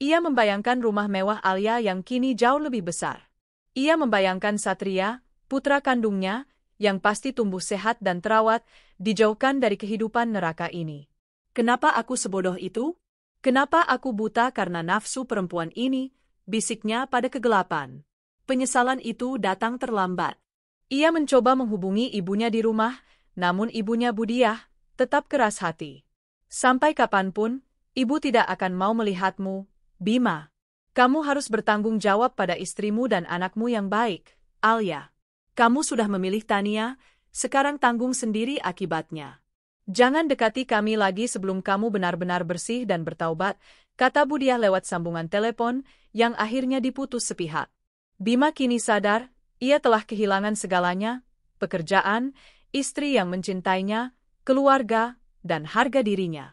Speaker 1: Ia membayangkan rumah mewah Alia yang kini jauh lebih besar. Ia membayangkan Satria, putra kandungnya, yang pasti tumbuh sehat dan terawat, dijauhkan dari kehidupan neraka ini. Kenapa aku sebodoh itu? Kenapa aku buta karena nafsu perempuan ini? Bisiknya pada kegelapan. Penyesalan itu datang terlambat. Ia mencoba menghubungi ibunya di rumah, namun ibunya Budiah tetap keras hati. Sampai kapanpun, ibu tidak akan mau melihatmu, Bima. Kamu harus bertanggung jawab pada istrimu dan anakmu yang baik, Alia. Kamu sudah memilih Tania, sekarang tanggung sendiri akibatnya. Jangan dekati kami lagi sebelum kamu benar-benar bersih dan bertaubat, kata Budiah lewat sambungan telepon, yang akhirnya diputus sepihak. Bima kini sadar, ia telah kehilangan segalanya, pekerjaan, istri yang mencintainya, keluarga, dan harga dirinya.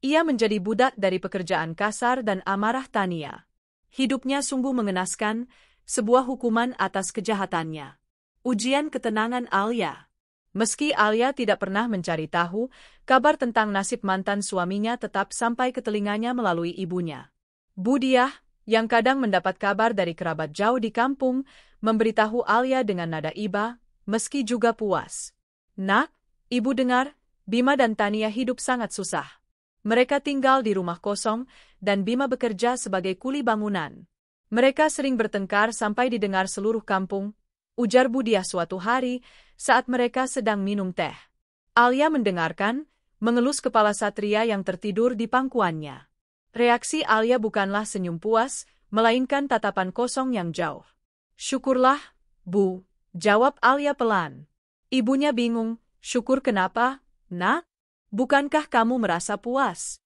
Speaker 1: Ia menjadi budak dari pekerjaan kasar dan amarah Tania. Hidupnya sungguh mengenaskan, sebuah hukuman atas kejahatannya. Ujian ketenangan Alia. Meski Alia tidak pernah mencari tahu, kabar tentang nasib mantan suaminya tetap sampai ke telinganya melalui ibunya. Budiah, yang kadang mendapat kabar dari kerabat jauh di kampung, memberitahu Alia dengan nada iba, meski juga puas. Nak, ibu dengar, Bima dan Tania hidup sangat susah. Mereka tinggal di rumah kosong, dan Bima bekerja sebagai kuli bangunan. Mereka sering bertengkar sampai didengar seluruh kampung, ujar Budiah suatu hari, saat mereka sedang minum teh. Alia mendengarkan, mengelus kepala Satria yang tertidur di pangkuannya. Reaksi Alia bukanlah senyum puas, melainkan tatapan kosong yang jauh. Syukurlah, Bu, jawab Alia pelan. Ibunya bingung, syukur kenapa, Nak? Bukankah kamu merasa puas?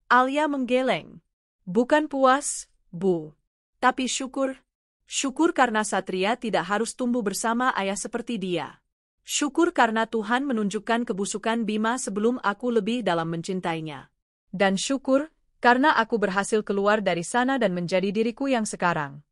Speaker 1: Alia menggeleng. Bukan puas, Bu. Tapi syukur. Syukur karena Satria tidak harus tumbuh bersama ayah seperti dia. Syukur karena Tuhan menunjukkan kebusukan Bima sebelum aku lebih dalam mencintainya. Dan syukur karena aku berhasil keluar dari sana dan menjadi diriku yang sekarang.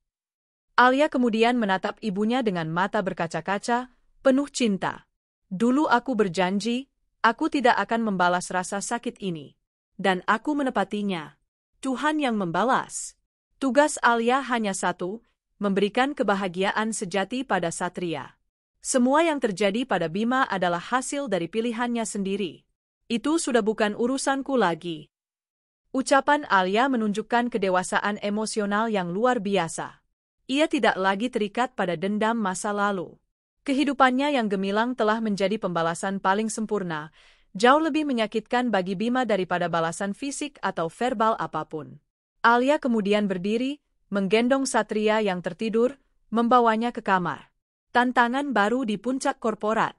Speaker 1: Alia kemudian menatap ibunya dengan mata berkaca-kaca, penuh cinta. Dulu aku berjanji, aku tidak akan membalas rasa sakit ini. Dan aku menepatinya. Tuhan yang membalas. Tugas Alia hanya satu, memberikan kebahagiaan sejati pada Satria. Semua yang terjadi pada Bima adalah hasil dari pilihannya sendiri. Itu sudah bukan urusanku lagi. Ucapan Alia menunjukkan kedewasaan emosional yang luar biasa. Ia tidak lagi terikat pada dendam masa lalu. Kehidupannya yang gemilang telah menjadi pembalasan paling sempurna, jauh lebih menyakitkan bagi Bima daripada balasan fisik atau verbal apapun. Alia kemudian berdiri, menggendong Satria yang tertidur, membawanya ke kamar. Tantangan baru di puncak korporat.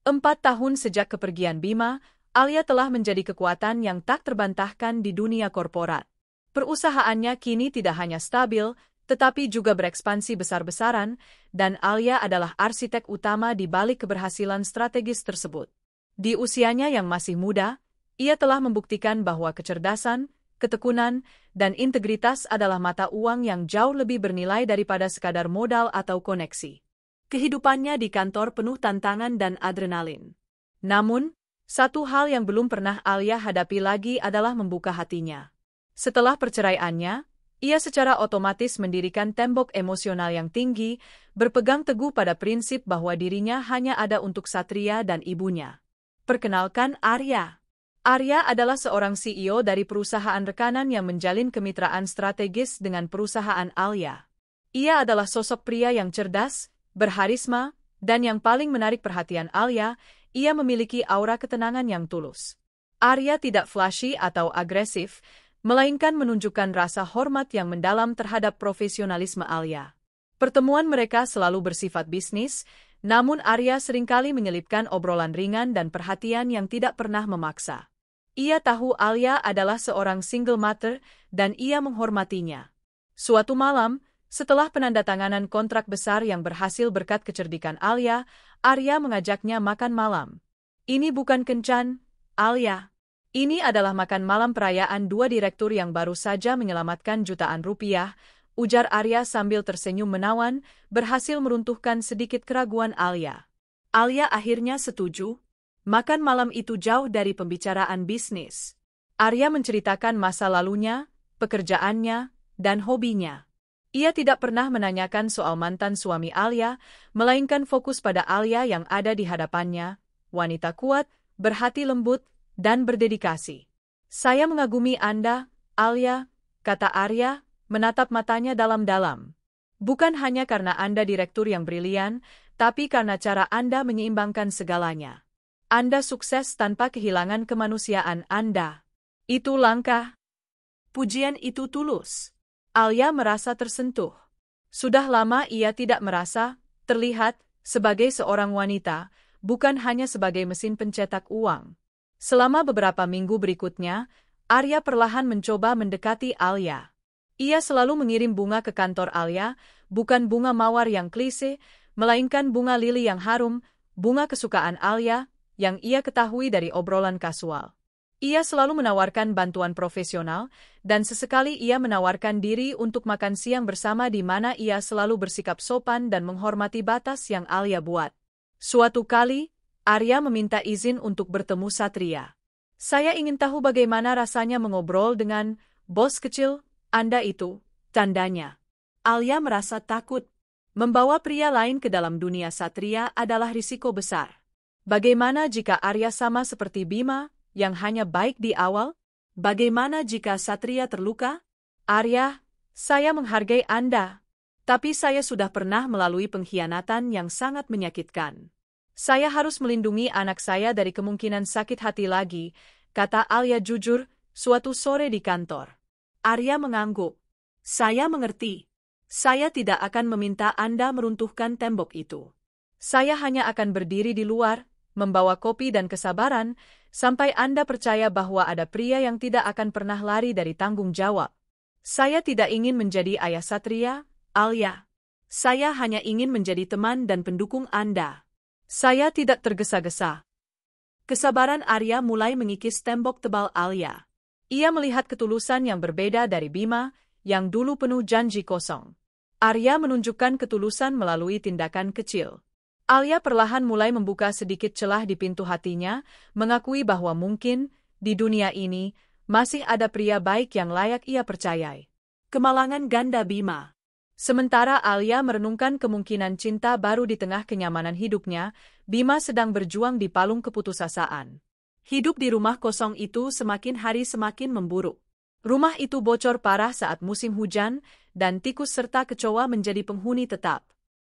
Speaker 1: 4 tahun sejak kepergian Bima, Alia telah menjadi kekuatan yang tak terbantahkan di dunia korporat. Perusahaannya kini tidak hanya stabil, tetapi juga berekspansi besar-besaran, dan Alia adalah arsitek utama di balik keberhasilan strategis tersebut. Di usianya yang masih muda, ia telah membuktikan bahwa kecerdasan, ketekunan, dan integritas adalah mata uang yang jauh lebih bernilai daripada sekadar modal atau koneksi. Kehidupannya di kantor penuh tantangan dan adrenalin. Namun, satu hal yang belum pernah Alia hadapi lagi adalah membuka hatinya. Setelah perceraiannya, ia secara otomatis mendirikan tembok emosional yang tinggi, berpegang teguh pada prinsip bahwa dirinya hanya ada untuk Satria dan ibunya. Perkenalkan Arya. Arya adalah seorang CEO dari perusahaan rekanan yang menjalin kemitraan strategis dengan perusahaan Alia. Ia adalah sosok pria yang cerdas, berharisma, dan yang paling menarik perhatian Alia. Ia memiliki aura ketenangan yang tulus. Arya tidak flashy atau agresif, melainkan menunjukkan rasa hormat yang mendalam terhadap profesionalisme Alia. Pertemuan mereka selalu bersifat bisnis, namun Arya seringkali menyelipkan obrolan ringan dan perhatian yang tidak pernah memaksa. Ia tahu Alia adalah seorang single mother dan ia menghormatinya. Suatu malam, setelah penandatanganan kontrak besar yang berhasil berkat kecerdikan Alia, Arya mengajaknya makan malam. Ini bukan kencan, Alia. Ini adalah makan malam perayaan dua direktur yang baru saja menyelamatkan jutaan rupiah, ujar Arya sambil tersenyum menawan, berhasil meruntuhkan sedikit keraguan Alia. Alia akhirnya setuju. Makan malam itu jauh dari pembicaraan bisnis. Arya menceritakan masa lalunya, pekerjaannya, dan hobinya. Ia tidak pernah menanyakan soal mantan suami Alia, melainkan fokus pada Alia yang ada di hadapannya, wanita kuat, berhati lembut, dan berdedikasi. Saya mengagumi Anda, Alia, kata Arya, menatap matanya dalam-dalam. Bukan hanya karena Anda direktur yang brilian, tapi karena cara Anda menyeimbangkan segalanya. Anda sukses tanpa kehilangan kemanusiaan Anda. Itu langka. Pujian itu tulus. Alia merasa tersentuh. Sudah lama ia tidak merasa, terlihat, sebagai seorang wanita, bukan hanya sebagai mesin pencetak uang. Selama beberapa minggu berikutnya, Arya perlahan mencoba mendekati Alia. Ia selalu mengirim bunga ke kantor Alia, bukan bunga mawar yang klise, melainkan bunga lili yang harum, bunga kesukaan Alia, yang ia ketahui dari obrolan kasual. Ia selalu menawarkan bantuan profesional, dan sesekali ia menawarkan diri untuk makan siang bersama di mana ia selalu bersikap sopan dan menghormati batas yang Alia buat. Suatu kali, Arya meminta izin untuk bertemu Satria. Saya ingin tahu bagaimana rasanya mengobrol dengan bos kecil Anda itu, tandanya. Alia merasa takut. Membawa pria lain ke dalam dunia Satria adalah risiko besar. Bagaimana jika Arya sama seperti Bima, yang hanya baik di awal? Bagaimana jika Satria terluka? Arya, saya menghargai Anda. Tapi saya sudah pernah melalui pengkhianatan yang sangat menyakitkan. Saya harus melindungi anak saya dari kemungkinan sakit hati lagi, kata Alia jujur, suatu sore di kantor. Arya mengangguk. Saya mengerti. Saya tidak akan meminta Anda meruntuhkan tembok itu. Saya hanya akan berdiri di luar, membawa kopi dan kesabaran, sampai Anda percaya bahwa ada pria yang tidak akan pernah lari dari tanggung jawab. Saya tidak ingin menjadi ayah Satria, Alia. Saya hanya ingin menjadi teman dan pendukung Anda. Saya tidak tergesa-gesa. Kesabaran Arya mulai mengikis tembok tebal Alia. Ia melihat ketulusan yang berbeda dari Bima, yang dulu penuh janji kosong. Arya menunjukkan ketulusan melalui tindakan kecil. Alia perlahan mulai membuka sedikit celah di pintu hatinya, mengakui bahwa mungkin, di dunia ini, masih ada pria baik yang layak ia percayai. Kemalangan ganda Bima. Sementara Alia merenungkan kemungkinan cinta baru di tengah kenyamanan hidupnya, Bima sedang berjuang di palung keputusasaan. Hidup di rumah kosong itu semakin hari semakin memburuk. Rumah itu bocor parah saat musim hujan, dan tikus serta kecoa menjadi penghuni tetap.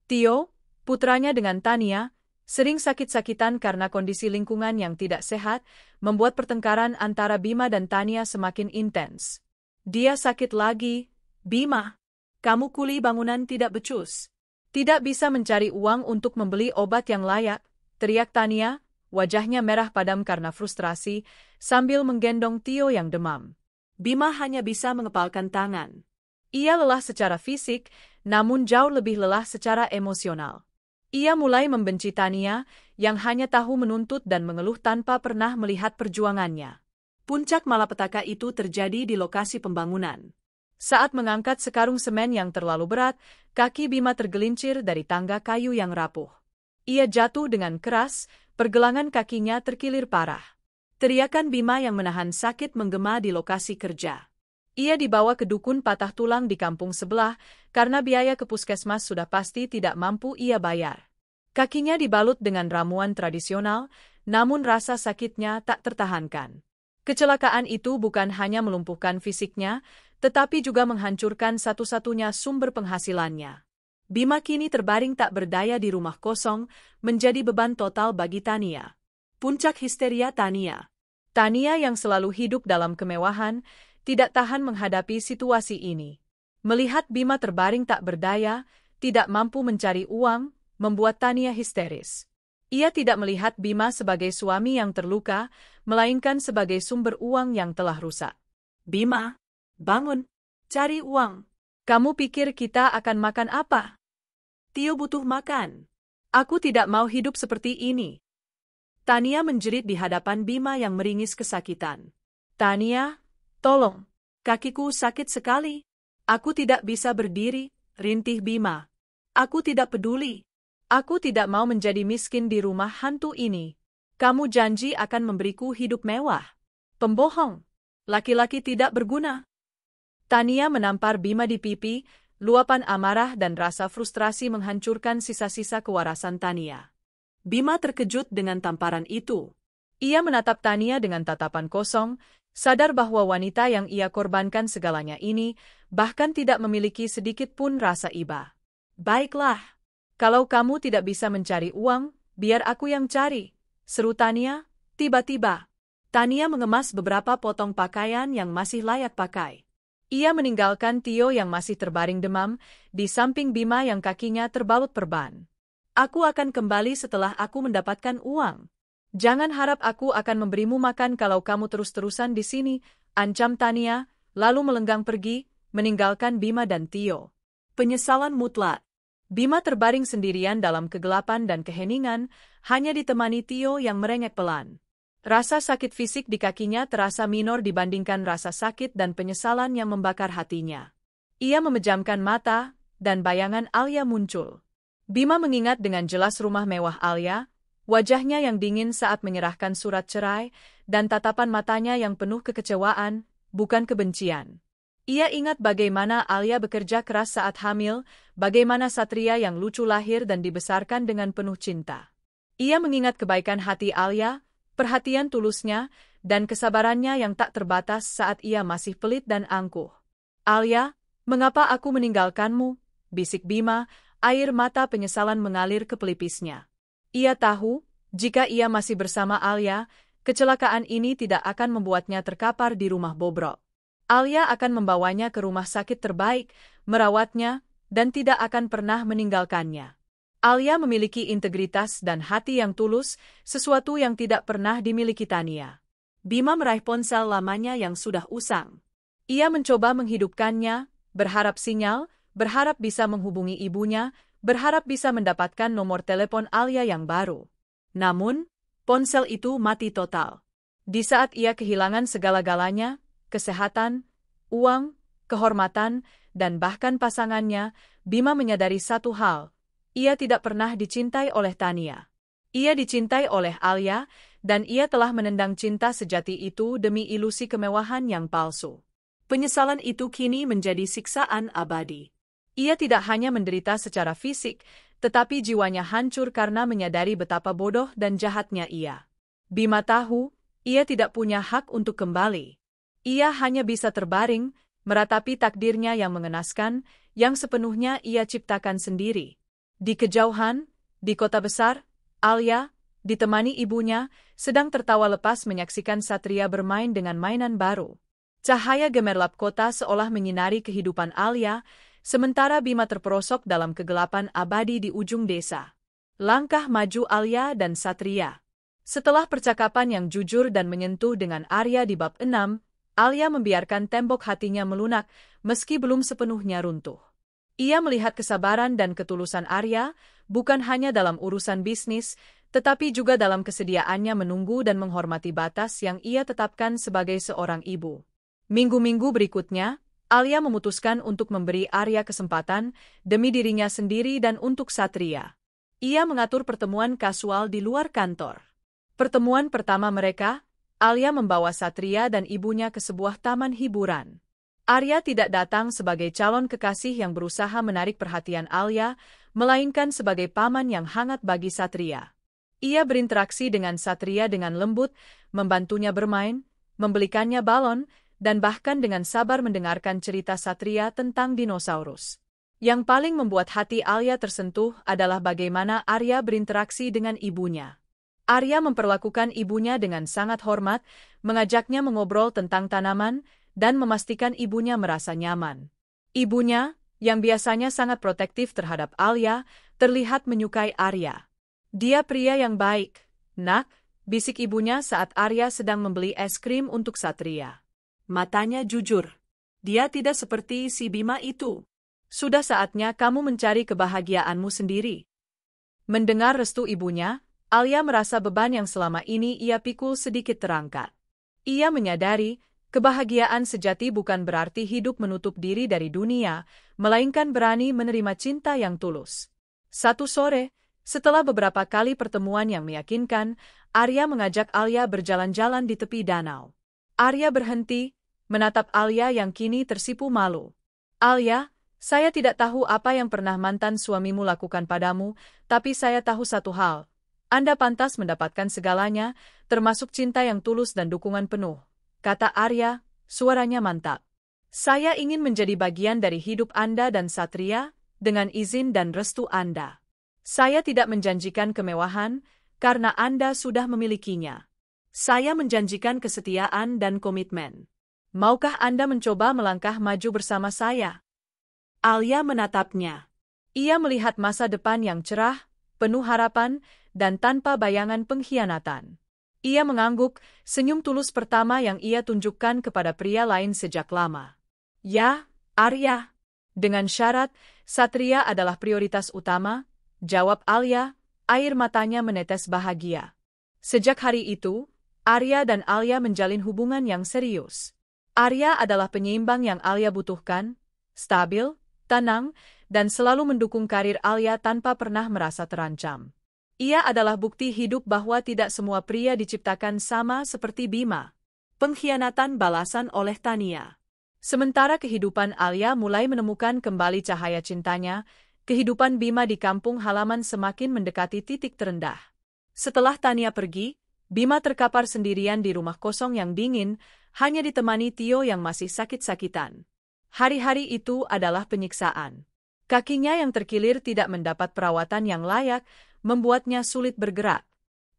Speaker 1: Tio, putranya dengan Tania, sering sakit-sakitan karena kondisi lingkungan yang tidak sehat, membuat pertengkaran antara Bima dan Tania semakin intens. Dia sakit lagi, Bima. Kamu kuli bangunan tidak becus. Tidak bisa mencari uang untuk membeli obat yang layak, teriak Tania, wajahnya merah padam karena frustrasi, sambil menggendong Tio yang demam. Bima hanya bisa mengepalkan tangan. Ia lelah secara fisik, namun jauh lebih lelah secara emosional. Ia mulai membenci Tania, yang hanya tahu menuntut dan mengeluh tanpa pernah melihat perjuangannya. Puncak malapetaka itu terjadi di lokasi pembangunan. Saat mengangkat sekarung semen yang terlalu berat, kaki Bima tergelincir dari tangga kayu yang rapuh. Ia jatuh dengan keras, pergelangan kakinya terkilir parah. Teriakan Bima yang menahan sakit menggema di lokasi kerja. Ia dibawa ke dukun patah tulang di kampung sebelah, karena biaya ke puskesmas sudah pasti tidak mampu ia bayar. Kakinya dibalut dengan ramuan tradisional, namun rasa sakitnya tak tertahankan. Kecelakaan itu bukan hanya melumpuhkan fisiknya, tetapi juga menghancurkan satu-satunya sumber penghasilannya. Bima kini terbaring tak berdaya di rumah kosong, menjadi beban total bagi Tania. Puncak histeria Tania. Tania yang selalu hidup dalam kemewahan, tidak tahan menghadapi situasi ini. Melihat Bima terbaring tak berdaya, tidak mampu mencari uang, membuat Tania histeris. Ia tidak melihat Bima sebagai suami yang terluka, melainkan sebagai sumber uang yang telah rusak. Bima, bangun, cari uang. Kamu pikir kita akan makan apa? Tio butuh makan. Aku tidak mau hidup seperti ini. Tania menjerit di hadapan Bima yang meringis kesakitan. Tania, tolong, kakiku sakit sekali. Aku tidak bisa berdiri, rintih Bima. Aku tidak peduli. Aku tidak mau menjadi miskin di rumah hantu ini. Kamu janji akan memberiku hidup mewah. Pembohong. Laki-laki tidak berguna. Tania menampar Bima di pipi, luapan amarah dan rasa frustrasi menghancurkan sisa-sisa kewarasan Tania. Bima terkejut dengan tamparan itu. Ia menatap Tania dengan tatapan kosong, sadar bahwa wanita yang ia korbankan segalanya ini, bahkan tidak memiliki sedikit pun rasa iba. Baiklah. Kalau kamu tidak bisa mencari uang, biar aku yang cari, seru Tania. Tiba-tiba, Tania mengemas beberapa potong pakaian yang masih layak pakai. Ia meninggalkan Tio yang masih terbaring demam, di samping Bima yang kakinya terbalut perban. Aku akan kembali setelah aku mendapatkan uang. Jangan harap aku akan memberimu makan kalau kamu terus-terusan di sini, ancam Tania, lalu melenggang pergi, meninggalkan Bima dan Tio. Penyesalan mutlak. Bima terbaring sendirian dalam kegelapan dan keheningan, hanya ditemani Tio yang merengek pelan. Rasa sakit fisik di kakinya terasa minor dibandingkan rasa sakit dan penyesalan yang membakar hatinya. Ia memejamkan mata, dan bayangan Alia muncul. Bima mengingat dengan jelas rumah mewah Alia, wajahnya yang dingin saat menyerahkan surat cerai, dan tatapan matanya yang penuh kekecewaan, bukan kebencian. Ia ingat bagaimana Alia bekerja keras saat hamil, bagaimana Satria yang lucu lahir dan dibesarkan dengan penuh cinta. Ia mengingat kebaikan hati Alia, perhatian tulusnya, dan kesabarannya yang tak terbatas saat ia masih pelit dan angkuh. Alia, mengapa aku meninggalkanmu? Bisik Bima, air mata penyesalan mengalir ke pelipisnya. Ia tahu, jika ia masih bersama Alia, kecelakaan ini tidak akan membuatnya terkapar di rumah bobrok. Alia akan membawanya ke rumah sakit terbaik, merawatnya, dan tidak akan pernah meninggalkannya. Alia memiliki integritas dan hati yang tulus, sesuatu yang tidak pernah dimiliki Tania. Bima meraih ponsel lamanya yang sudah usang. Ia mencoba menghidupkannya, berharap sinyal, berharap bisa menghubungi ibunya, berharap bisa mendapatkan nomor telepon Alia yang baru. Namun, ponsel itu mati total. Di saat ia kehilangan segala-galanya, kesehatan, uang, kehormatan, dan bahkan pasangannya, Bima menyadari satu hal, ia tidak pernah dicintai oleh Tania. Ia dicintai oleh Alia, dan ia telah menendang cinta sejati itu demi ilusi kemewahan yang palsu. Penyesalan itu kini menjadi siksaan abadi. Ia tidak hanya menderita secara fisik, tetapi jiwanya hancur karena menyadari betapa bodoh dan jahatnya ia. Bima tahu, ia tidak punya hak untuk kembali. Ia hanya bisa terbaring, meratapi takdirnya yang mengenaskan, yang sepenuhnya ia ciptakan sendiri. Di kejauhan, di kota besar, Alia, ditemani ibunya, sedang tertawa lepas menyaksikan Satria bermain dengan mainan baru. Cahaya gemerlap kota seolah menyinari kehidupan Alia, sementara Bima terperosok dalam kegelapan abadi di ujung desa. Langkah maju Alia dan Satria. Setelah percakapan yang jujur dan menyentuh dengan Arya di bab 6, Alia membiarkan tembok hatinya melunak, meski belum sepenuhnya runtuh. Ia melihat kesabaran dan ketulusan Arya, bukan hanya dalam urusan bisnis, tetapi juga dalam kesediaannya menunggu dan menghormati batas yang ia tetapkan sebagai seorang ibu. Minggu-minggu berikutnya, Alia memutuskan untuk memberi Arya kesempatan, demi dirinya sendiri dan untuk Satria. Ia mengatur pertemuan kasual di luar kantor. Pertemuan pertama mereka, Alia membawa Satria dan ibunya ke sebuah taman hiburan. Arya tidak datang sebagai calon kekasih yang berusaha menarik perhatian Alia, melainkan sebagai paman yang hangat bagi Satria. Ia berinteraksi dengan Satria dengan lembut, membantunya bermain, membelikannya balon, dan bahkan dengan sabar mendengarkan cerita Satria tentang dinosaurus. Yang paling membuat hati Alia tersentuh adalah bagaimana Arya berinteraksi dengan ibunya. Arya memperlakukan ibunya dengan sangat hormat, mengajaknya mengobrol tentang tanaman, dan memastikan ibunya merasa nyaman. Ibunya, yang biasanya sangat protektif terhadap Alia, terlihat menyukai Arya. "Dia pria yang baik, Nak," bisik ibunya saat Arya sedang membeli es krim untuk Satria. "Matanya jujur. Dia tidak seperti si Bima itu. Sudah saatnya kamu mencari kebahagiaanmu sendiri." Mendengar restu ibunya, Alia merasa beban yang selama ini ia pikul sedikit terangkat. Ia menyadari, kebahagiaan sejati bukan berarti hidup menutup diri dari dunia, melainkan berani menerima cinta yang tulus. Satu sore, setelah beberapa kali pertemuan yang meyakinkan, Arya mengajak Alia berjalan-jalan di tepi danau. Arya berhenti, menatap Alia yang kini tersipu malu. "Alia, saya tidak tahu apa yang pernah mantan suamimu lakukan padamu, tapi saya tahu satu hal. Anda pantas mendapatkan segalanya, termasuk cinta yang tulus dan dukungan penuh," kata Arya, suaranya mantap. "Saya ingin menjadi bagian dari hidup Anda dan Satria, dengan izin dan restu Anda. Saya tidak menjanjikan kemewahan, karena Anda sudah memilikinya. Saya menjanjikan kesetiaan dan komitmen. Maukah Anda mencoba melangkah maju bersama saya?" Alia menatapnya. Ia melihat masa depan yang cerah, penuh harapan, dan tanpa bayangan pengkhianatan. Ia mengangguk, senyum tulus pertama yang ia tunjukkan kepada pria lain sejak lama. "Ya, Arya. Dengan syarat, Satria adalah prioritas utama," jawab Alia, air matanya menetes bahagia. Sejak hari itu, Arya dan Alia menjalin hubungan yang serius. Arya adalah penyeimbang yang Alia butuhkan, stabil, tenang, dan selalu mendukung karir Alia tanpa pernah merasa terancam. Ia adalah bukti hidup bahwa tidak semua pria diciptakan sama seperti Bima. Pengkhianatan balasan oleh Tania. Sementara kehidupan Alia mulai menemukan kembali cahaya cintanya, kehidupan Bima di kampung halaman semakin mendekati titik terendah. Setelah Tania pergi, Bima terkapar sendirian di rumah kosong yang dingin, hanya ditemani Tio yang masih sakit-sakitan. Hari-hari itu adalah penyiksaan. Kakinya yang terkilir tidak mendapat perawatan yang layak, membuatnya sulit bergerak.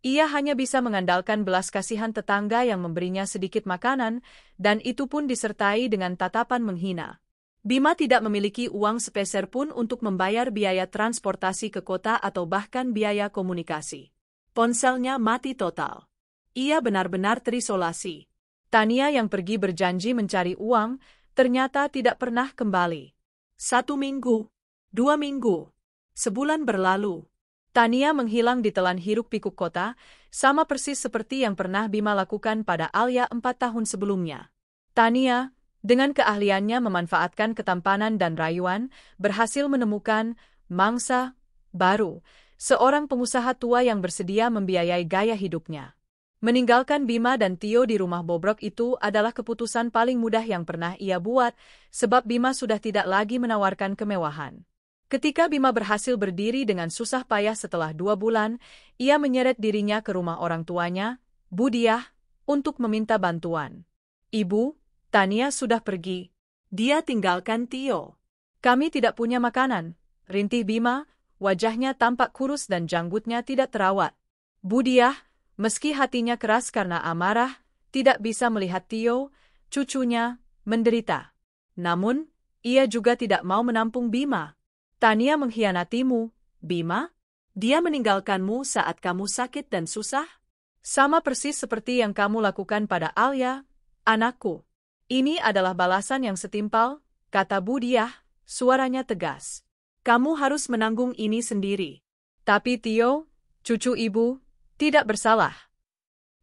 Speaker 1: Ia hanya bisa mengandalkan belas kasihan tetangga yang memberinya sedikit makanan, dan itu pun disertai dengan tatapan menghina. Bima tidak memiliki uang sepeser pun untuk membayar biaya transportasi ke kota atau bahkan biaya komunikasi. Ponselnya mati total. Ia benar-benar terisolasi. Tania yang pergi berjanji mencari uang, ternyata tidak pernah kembali. 1 minggu, 2 minggu, sebulan berlalu. Tania menghilang di telan hiruk-pikuk kota, sama persis seperti yang pernah Bima lakukan pada Alia 4 tahun sebelumnya. Tania, dengan keahliannya memanfaatkan ketampanan dan rayuan, berhasil menemukan mangsa baru, seorang pengusaha tua yang bersedia membiayai gaya hidupnya. Meninggalkan Bima dan Tio di rumah bobrok itu adalah keputusan paling mudah yang pernah ia buat, sebab Bima sudah tidak lagi menawarkan kemewahan. Ketika Bima berhasil berdiri dengan susah payah setelah 2 bulan, ia menyeret dirinya ke rumah orang tuanya, Budiah, untuk meminta bantuan. "Ibu, Tania sudah pergi. Dia tinggalkan Tio. Kami tidak punya makanan," rintih Bima, wajahnya tampak kurus dan janggutnya tidak terawat. Budiah, meski hatinya keras karena amarah, tidak bisa melihat Tio, cucunya, menderita. Namun, ia juga tidak mau menampung Bima. "Tania mengkhianatimu, Bima? Dia meninggalkanmu saat kamu sakit dan susah? Sama persis seperti yang kamu lakukan pada Alia, anakku." "Ini adalah balasan yang setimpal," kata Budiah, suaranya tegas. "Kamu harus menanggung ini sendiri." Tapi Tio, cucu ibu, tidak bersalah.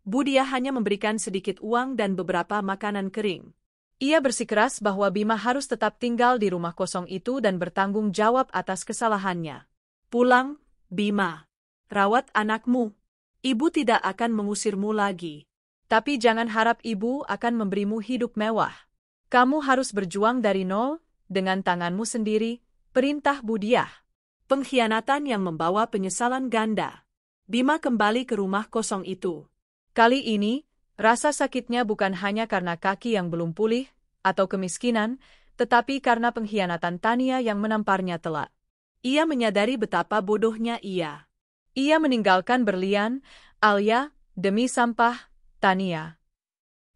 Speaker 1: Budiah hanya memberikan sedikit uang dan beberapa makanan kering. Ia bersikeras bahwa Bima harus tetap tinggal di rumah kosong itu dan bertanggung jawab atas kesalahannya. "Pulang, Bima. Rawat anakmu. Ibu tidak akan mengusirmu lagi. Tapi jangan harap ibu akan memberimu hidup mewah. Kamu harus berjuang dari nol, dengan tanganmu sendiri," perintah Budiah. Pengkhianatan yang membawa penyesalan ganda. Bima kembali ke rumah kosong itu. Kali ini, Rasa sakitnya bukan hanya karena kaki yang belum pulih, atau kemiskinan, tetapi karena pengkhianatan Tania yang menamparnya telak. Ia menyadari betapa bodohnya ia. Ia meninggalkan berlian, Alia, demi sampah, Tania.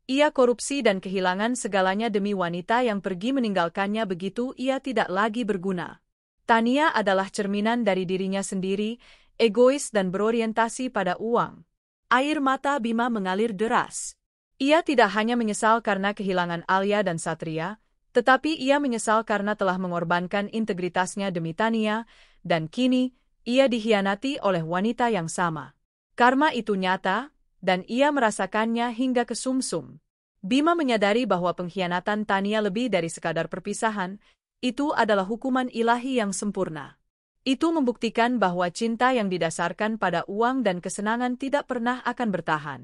Speaker 1: Ia korupsi dan kehilangan segalanya demi wanita yang pergi meninggalkannya begitu ia tidak lagi berguna. Tania adalah cerminan dari dirinya sendiri, egois dan berorientasi pada uang. Air mata Bima mengalir deras. Ia tidak hanya menyesal karena kehilangan Alia dan Satria, tetapi ia menyesal karena telah mengorbankan integritasnya demi Tania, dan kini, ia dikhianati oleh wanita yang sama. Karma itu nyata, dan ia merasakannya hingga ke sumsum. Bima menyadari bahwa pengkhianatan Tania lebih dari sekadar perpisahan, itu adalah hukuman ilahi yang sempurna. Itu membuktikan bahwa cinta yang didasarkan pada uang dan kesenangan tidak pernah akan bertahan.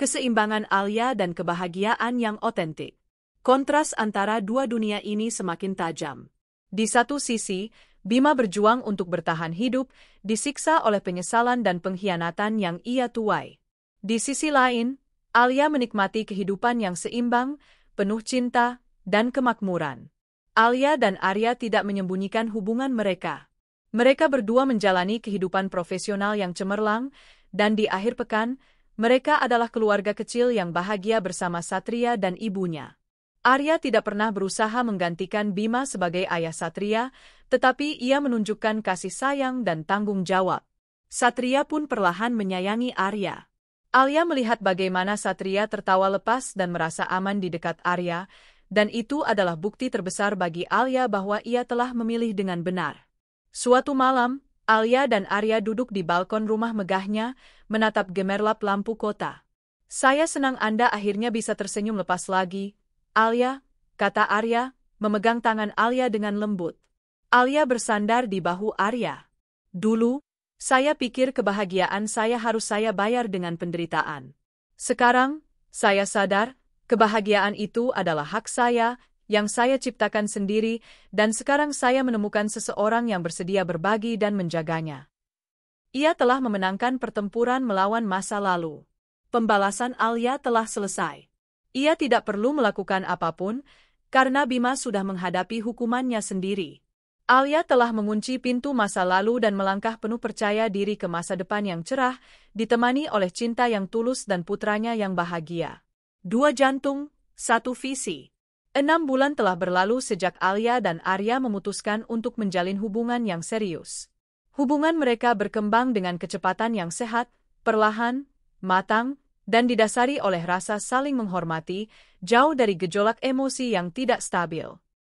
Speaker 1: Keseimbangan Alia dan kebahagiaan yang otentik. Kontras antara dua dunia ini semakin tajam. Di satu sisi, Bima berjuang untuk bertahan hidup, disiksa oleh penyesalan dan pengkhianatan yang ia tuai. Di sisi lain, Alia menikmati kehidupan yang seimbang, penuh cinta, dan kemakmuran. Alia dan Arya tidak menyembunyikan hubungan mereka. Mereka berdua menjalani kehidupan profesional yang cemerlang, dan di akhir pekan, mereka adalah keluarga kecil yang bahagia bersama Satria dan ibunya. Arya tidak pernah berusaha menggantikan Bima sebagai ayah Satria, tetapi ia menunjukkan kasih sayang dan tanggung jawab. Satria pun perlahan menyayangi Arya. Alia melihat bagaimana Satria tertawa lepas dan merasa aman di dekat Arya, dan itu adalah bukti terbesar bagi Alia bahwa ia telah memilih dengan benar. Suatu malam, Alia dan Arya duduk di balkon rumah megahnya, menatap gemerlap lampu kota. "Saya senang Anda akhirnya bisa tersenyum lepas lagi, Alia," kata Arya, memegang tangan Alia dengan lembut. Alia bersandar di bahu Arya. "Dulu, saya pikir kebahagiaan saya harus saya bayar dengan penderitaan. Sekarang, saya sadar, kebahagiaan itu adalah hak saya, yang saya ciptakan sendiri, dan sekarang saya menemukan seseorang yang bersedia berbagi dan menjaganya." Ia telah memenangkan pertempuran melawan masa lalu. Pembalasan Alia telah selesai. Ia tidak perlu melakukan apapun, karena Bima sudah menghadapi hukumannya sendiri. Alia telah mengunci pintu masa lalu dan melangkah penuh percaya diri ke masa depan yang cerah, ditemani oleh cinta yang tulus dan putranya yang bahagia. Dua jantung, satu visi. 6 bulan telah berlalu sejak Alia dan Arya memutuskan untuk menjalin hubungan yang serius. Hubungan mereka berkembang dengan kecepatan yang sehat, perlahan, matang, dan didasari oleh rasa saling menghormati, jauh dari gejolak emosi yang tidak stabil.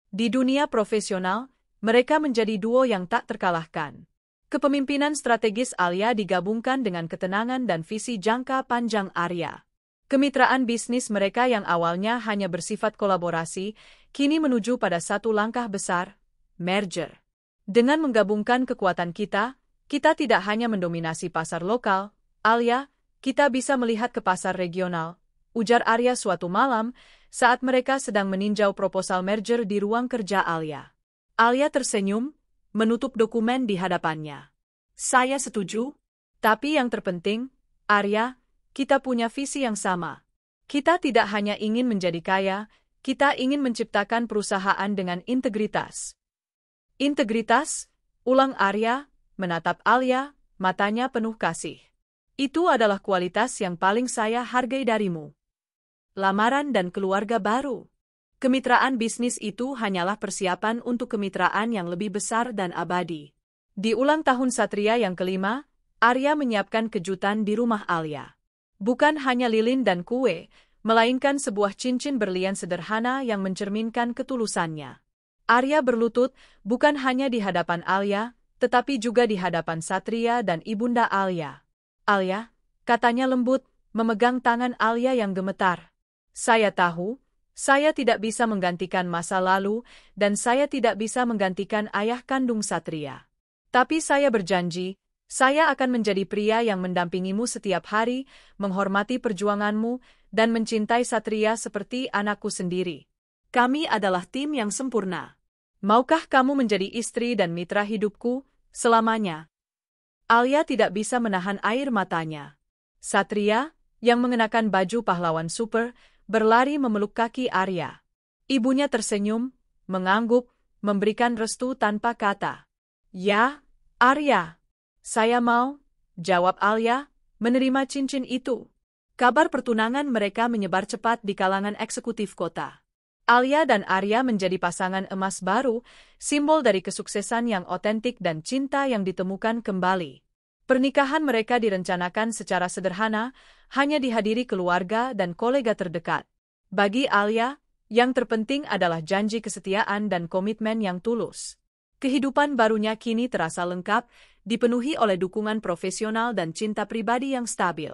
Speaker 1: Di dunia profesional, mereka menjadi duo yang tak terkalahkan. Kepemimpinan strategis Alia digabungkan dengan ketenangan dan visi jangka panjang Arya. Kemitraan bisnis mereka yang awalnya hanya bersifat kolaborasi, kini menuju pada satu langkah besar, merger. Dengan menggabungkan kekuatan kita tidak hanya mendominasi pasar lokal, Alia, kita bisa melihat ke pasar regional, ujar Arya suatu malam, saat mereka sedang meninjau proposal merger di ruang kerja Alia. Alia tersenyum, menutup dokumen di hadapannya. "Saya setuju, tapi yang terpenting, Arya, kita punya visi yang sama. Kita tidak hanya ingin menjadi kaya, kita ingin menciptakan perusahaan dengan integritas." "Integritas?" ulang Arya, menatap Alia, matanya penuh kasih. "Itu adalah kualitas yang paling saya hargai darimu." Lamaran dan keluarga baru. Kemitraan bisnis itu hanyalah persiapan untuk kemitraan yang lebih besar dan abadi. Di ulang tahun Satria yang kelima, Arya menyiapkan kejutan di rumah Alia. Bukan hanya lilin dan kue, melainkan sebuah cincin berlian sederhana yang mencerminkan ketulusannya. Arya berlutut, bukan hanya di hadapan Alia, tetapi juga di hadapan Satria dan ibunda Alia. "Alia," katanya lembut, memegang tangan Alia yang gemetar. "Saya tahu, saya tidak bisa menggantikan masa lalu, dan saya tidak bisa menggantikan ayah kandung Satria. Tapi saya berjanji, saya akan menjadi pria yang mendampingimu setiap hari, menghormati perjuanganmu, dan mencintai Satria seperti anakku sendiri. Kami adalah tim yang sempurna. Maukah kamu menjadi istri dan mitra hidupku selamanya?" Alia tidak bisa menahan air matanya. "Satria, yang mengenakan baju pahlawan super, berlari memeluk kaki Arya. Ibunya tersenyum, mengangguk, memberikan restu tanpa kata. "Ya, Arya. Saya mau," jawab Alia, "menerima cincin itu." Kabar pertunangan mereka menyebar cepat di kalangan eksekutif kota. Alia dan Arya menjadi pasangan emas baru, simbol dari kesuksesan yang otentik dan cinta yang ditemukan kembali. Pernikahan mereka direncanakan secara sederhana, hanya dihadiri keluarga dan kolega terdekat. Bagi Alia, yang terpenting adalah janji kesetiaan dan komitmen yang tulus. Kehidupan barunya kini terasa lengkap, dipenuhi oleh dukungan profesional dan cinta pribadi yang stabil.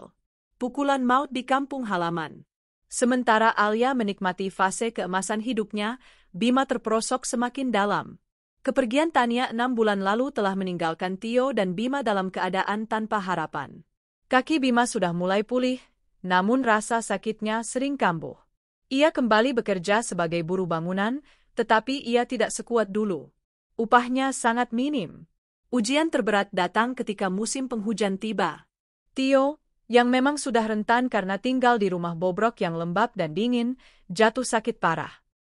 Speaker 1: Pukulan maut di kampung halaman. Sementara Alia menikmati fase keemasan hidupnya, Bima terperosok semakin dalam. Kepergian Tania 6 bulan lalu telah meninggalkan Tio dan Bima dalam keadaan tanpa harapan. Kaki Bima sudah mulai pulih, namun rasa sakitnya sering kambuh. Ia kembali bekerja sebagai buruh bangunan, tetapi ia tidak sekuat dulu. Upahnya sangat minim. Ujian terberat datang ketika musim penghujan tiba. Tio, yang memang sudah rentan karena tinggal di rumah bobrok yang lembab dan dingin, jatuh sakit parah.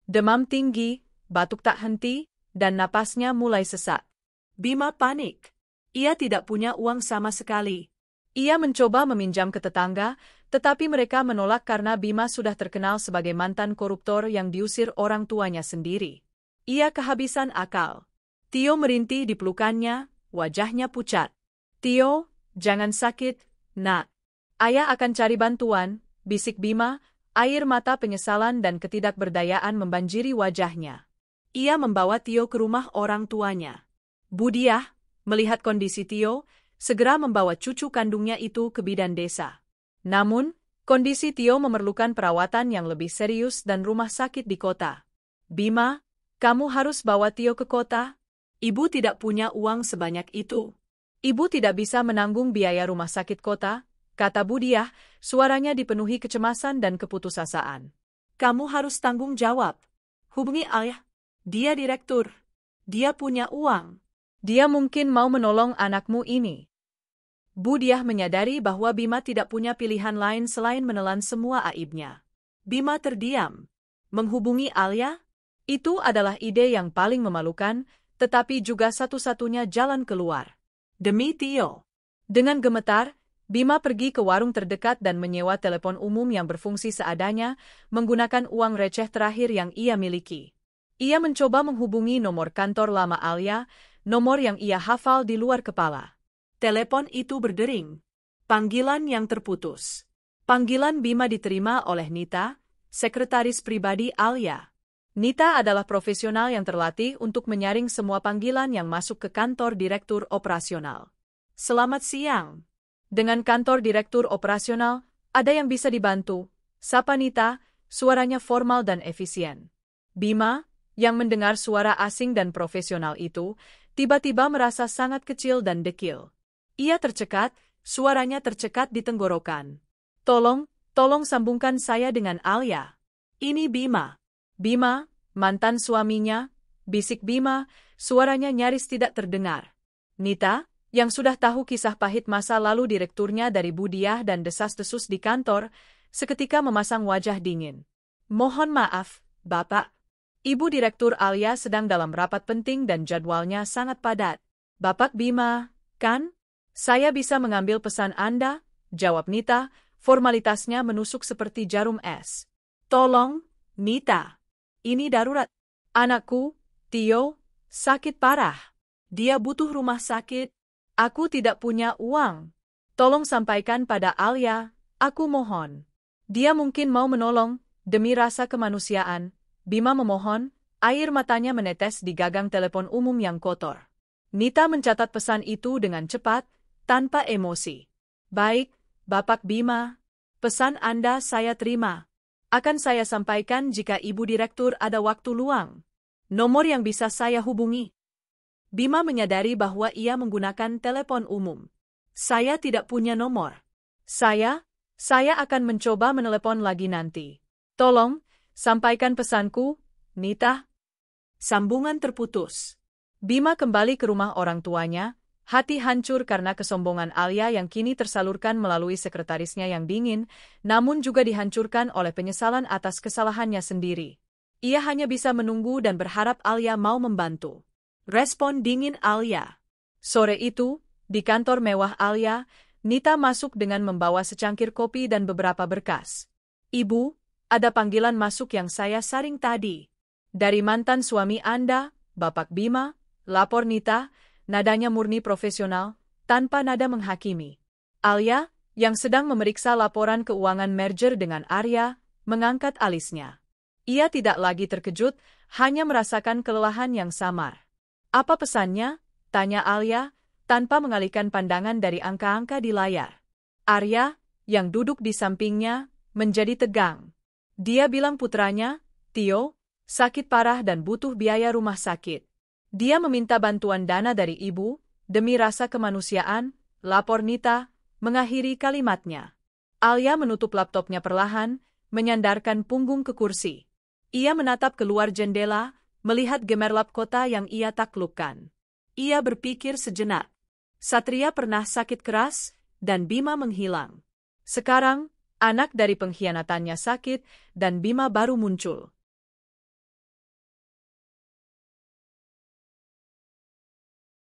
Speaker 1: Demam tinggi, batuk tak henti, dan napasnya mulai sesak. Bima panik. Ia tidak punya uang sama sekali. Ia mencoba meminjam ke tetangga, tetapi mereka menolak karena Bima sudah terkenal sebagai mantan koruptor yang diusir orang tuanya sendiri. Ia kehabisan akal. Tio merintih di pelukannya, wajahnya pucat. "Tio, jangan sakit, nak. Ayah akan cari bantuan," bisik Bima, air mata penyesalan dan ketidakberdayaan membanjiri wajahnya. Ia membawa Tio ke rumah orang tuanya. Budiah, melihat kondisi Tio, segera membawa cucu kandungnya itu ke bidan desa. Namun, kondisi Tio memerlukan perawatan yang lebih serius dan rumah sakit di kota. "Bima, kamu harus bawa Tio ke kota. Ibu tidak punya uang sebanyak itu. Ibu tidak bisa menanggung biaya rumah sakit kota," kata Budiah, suaranya dipenuhi kecemasan dan keputusasaan. "Kamu harus tanggung jawab. Hubungi ayah. Dia direktur. Dia punya uang. Dia mungkin mau menolong anakmu ini." Budiah menyadari bahwa Bima tidak punya pilihan lain selain menelan semua aibnya. Bima terdiam. Menghubungi Alia? Itu adalah ide yang paling memalukan, tetapi juga satu-satunya jalan keluar. Demi Tio. Dengan gemetar, Bima pergi ke warung terdekat dan menyewa telepon umum yang berfungsi seadanya, menggunakan uang receh terakhir yang ia miliki. Ia mencoba menghubungi nomor kantor lama Alia, nomor yang ia hafal di luar kepala. Telepon itu berdering. Panggilan yang terputus. Panggilan Bima diterima oleh Nita, sekretaris pribadi Alia. Nita adalah profesional yang terlatih untuk menyaring semua panggilan yang masuk ke kantor direktur operasional. "Selamat siang. Dengan kantor direktur operasional, ada yang bisa dibantu?" sapa Nita, suaranya formal dan efisien. Bima, yang mendengar suara asing dan profesional itu, tiba-tiba merasa sangat kecil dan dekil. Ia tercekat, suaranya tercekat di tenggorokan. Tolong sambungkan saya dengan Alia. Ini Bima." "Bima, mantan suaminya," bisik Bima, suaranya nyaris tidak terdengar. Nita, yang sudah tahu kisah pahit masa lalu direkturnya dari Budiah dan desas-desus di kantor, seketika memasang wajah dingin. "Mohon maaf, Bapak. Ibu Direktur Alia sedang dalam rapat penting dan jadwalnya sangat padat." "Bapak Bima, kan? Saya bisa mengambil pesan Anda," jawab Nita, formalitasnya menusuk seperti jarum es. "Tolong, Nita. Ini darurat. Anakku, Tio, sakit parah. Dia butuh rumah sakit. Aku tidak punya uang. Tolong sampaikan pada Alia, aku mohon. Dia mungkin mau menolong, demi rasa kemanusiaan." Bima memohon, air matanya menetes di gagang telepon umum yang kotor. Nita mencatat pesan itu dengan cepat, tanpa emosi. "Baik, Bapak Bima. Pesan Anda saya terima. Akan saya sampaikan jika Ibu Direktur ada waktu luang. Nomor yang bisa saya hubungi." Bima menyadari bahwa ia menggunakan telepon umum. "Saya tidak punya nomor. Saya akan mencoba menelepon lagi nanti. Tolong, sampaikan pesanku, Nita." Sambungan terputus. Bima kembali ke rumah orang tuanya, Hati hancur karena kesombongan Alia yang kini tersalurkan melalui sekretarisnya yang dingin, namun juga dihancurkan oleh penyesalan atas kesalahannya sendiri. Ia hanya bisa menunggu dan berharap Alia mau membantu. Respon dingin Alia. Sore itu, di kantor mewah Alia, Nita masuk dengan membawa secangkir kopi dan beberapa berkas. "Ibu, ada panggilan masuk yang saya saring tadi. Dari mantan suami Anda, Bapak Bima," lapor Nita, nadanya murni profesional, tanpa nada menghakimi. Alia, yang sedang memeriksa laporan keuangan merger dengan Arya, mengangkat alisnya. Ia tidak lagi terkejut, hanya merasakan kelelahan yang samar. "Apa pesannya?" tanya Alia, tanpa mengalihkan pandangan dari angka-angka di layar. Arya, yang duduk di sampingnya, menjadi tegang. Dia bilang putranya, "Tio, sakit parah dan butuh biaya rumah sakit. Dia meminta bantuan dana dari ibu, demi rasa kemanusiaan," lapor Nita, mengakhiri kalimatnya. Alia menutup laptopnya perlahan, menyandarkan punggung ke kursi. Ia menatap keluar jendela, melihat gemerlap kota yang ia taklukkan. Ia berpikir sejenak. Satria pernah sakit keras, dan Bima menghilang. Sekarang, anak dari pengkhianatannya sakit, dan Bima baru muncul.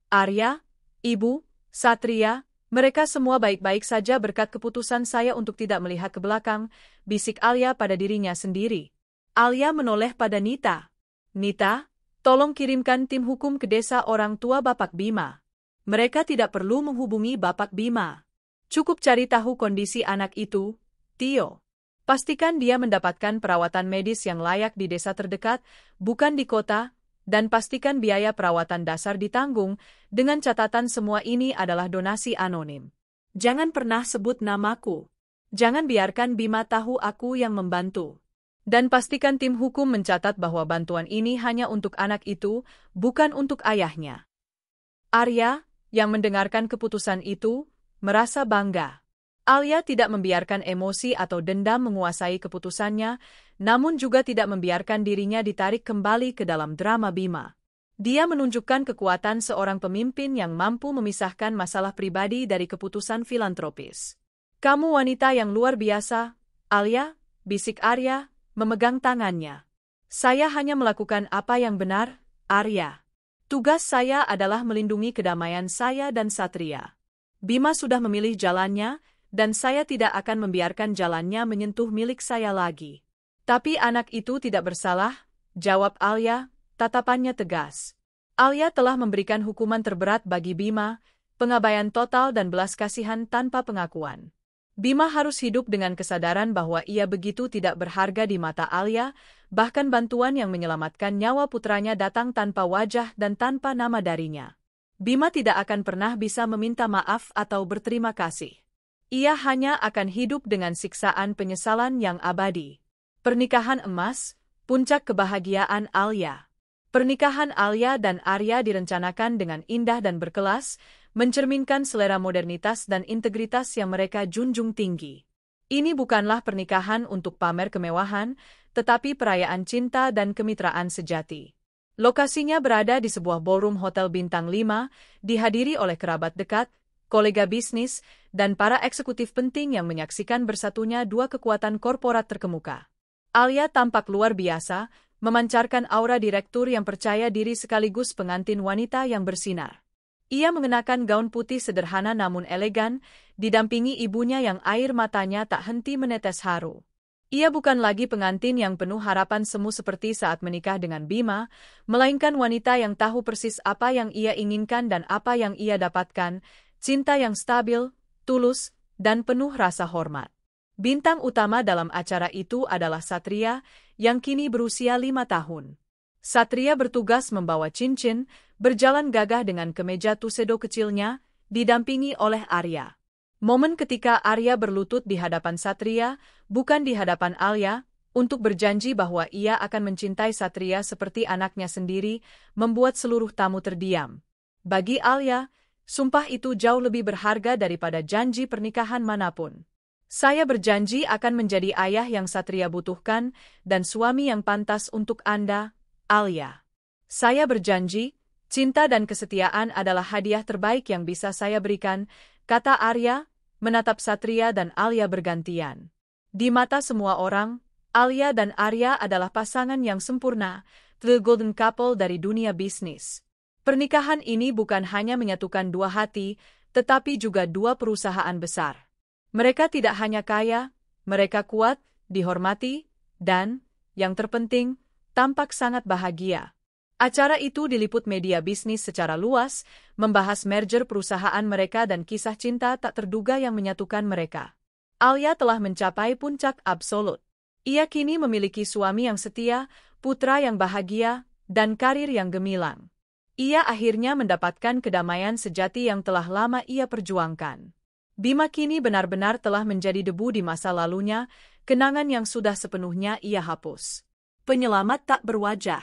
Speaker 1: "Arya, Ibu, Satria, mereka semua baik-baik saja berkat keputusan saya untuk tidak melihat ke belakang," bisik Alia pada dirinya sendiri. Alia menoleh pada Nita. "Nita, tolong kirimkan tim hukum ke desa orang tua Bapak Bima. Mereka tidak perlu menghubungi Bapak Bima. Cukup cari tahu kondisi anak itu, Tio. Pastikan dia mendapatkan perawatan medis yang layak di desa terdekat, bukan di kota, dan pastikan biaya perawatan dasar ditanggung, dengan catatan semua ini adalah donasi anonim. Jangan pernah sebut namaku. Jangan biarkan Bima tahu aku yang membantu. Dan pastikan tim hukum mencatat bahwa bantuan ini hanya untuk anak itu, bukan untuk ayahnya." Arya, yang mendengarkan keputusan itu, merasa bangga. Alia tidak membiarkan emosi atau dendam menguasai keputusannya, namun juga tidak membiarkan dirinya ditarik kembali ke dalam drama Bima. Dia menunjukkan kekuatan seorang pemimpin yang mampu memisahkan masalah pribadi dari keputusan filantropis. "Kamu wanita yang luar biasa, Alia," bisik Arya, memegang tangannya. "Saya hanya melakukan apa yang benar, Arya. Tugas saya adalah melindungi kedamaian saya dan Satria. Bima sudah memilih jalannya, dan saya tidak akan membiarkan jalannya menyentuh milik saya lagi." "Tapi anak itu tidak bersalah," jawab Alia, tatapannya tegas. Alia telah memberikan hukuman terberat bagi Bima, pengabaian total dan belas kasihan tanpa pengakuan. Bima harus hidup dengan kesadaran bahwa ia begitu tidak berharga di mata Alia, bahkan bantuan yang menyelamatkan nyawa putranya datang tanpa wajah dan tanpa nama darinya. Bima tidak akan pernah bisa meminta maaf atau berterima kasih. Ia hanya akan hidup dengan siksaan penyesalan yang abadi. Pernikahan emas, puncak kebahagiaan Alia. Pernikahan Alia dan Arya direncanakan dengan indah dan berkelas, mencerminkan selera modernitas dan integritas yang mereka junjung tinggi. Ini bukanlah pernikahan untuk pamer kemewahan, tetapi perayaan cinta dan kemitraan sejati. Lokasinya berada di sebuah ballroom hotel bintang 5, dihadiri oleh kerabat dekat, kolega bisnis, dan para eksekutif penting yang menyaksikan bersatunya dua kekuatan korporat terkemuka. Alia tampak luar biasa, memancarkan aura direktur yang percaya diri sekaligus pengantin wanita yang bersinar. Ia mengenakan gaun putih sederhana namun elegan, didampingi ibunya yang air matanya tak henti menetes haru. Ia bukan lagi pengantin yang penuh harapan semu seperti saat menikah dengan Bima, melainkan wanita yang tahu persis apa yang ia inginkan dan apa yang ia dapatkan, cinta yang stabil, tulus, dan penuh rasa hormat. Bintang utama dalam acara itu adalah Satria, yang kini berusia 5 tahun. Satria bertugas membawa cincin, berjalan gagah dengan kemeja tuxedo kecilnya, didampingi oleh Arya. Momen ketika Arya berlutut di hadapan Satria, bukan di hadapan Alia, untuk berjanji bahwa ia akan mencintai Satria seperti anaknya sendiri, membuat seluruh tamu terdiam. Bagi Alia, sumpah itu jauh lebih berharga daripada janji pernikahan manapun. "Saya berjanji akan menjadi ayah yang Satria butuhkan, dan suami yang pantas untuk Anda, Alia. Saya berjanji," Cinta dan kesetiaan adalah hadiah terbaik yang bisa saya berikan, kata Arya, menatap Satria dan Alia bergantian. Di mata semua orang, Alia dan Arya adalah pasangan yang sempurna, the golden couple dari dunia bisnis. Pernikahan ini bukan hanya menyatukan dua hati, tetapi juga dua perusahaan besar. Mereka tidak hanya kaya, mereka kuat, dihormati, dan, yang terpenting, tampak sangat bahagia. Acara itu diliput media bisnis secara luas, membahas merger perusahaan mereka dan kisah cinta tak terduga yang menyatukan mereka. Alia telah mencapai puncak absolut. Ia kini memiliki suami yang setia, putra yang bahagia, dan karir yang gemilang. Ia akhirnya mendapatkan kedamaian sejati yang telah lama ia perjuangkan. Bima kini benar-benar telah menjadi debu di masa lalunya, kenangan yang sudah sepenuhnya ia hapus. Penyelamat tak berwajah.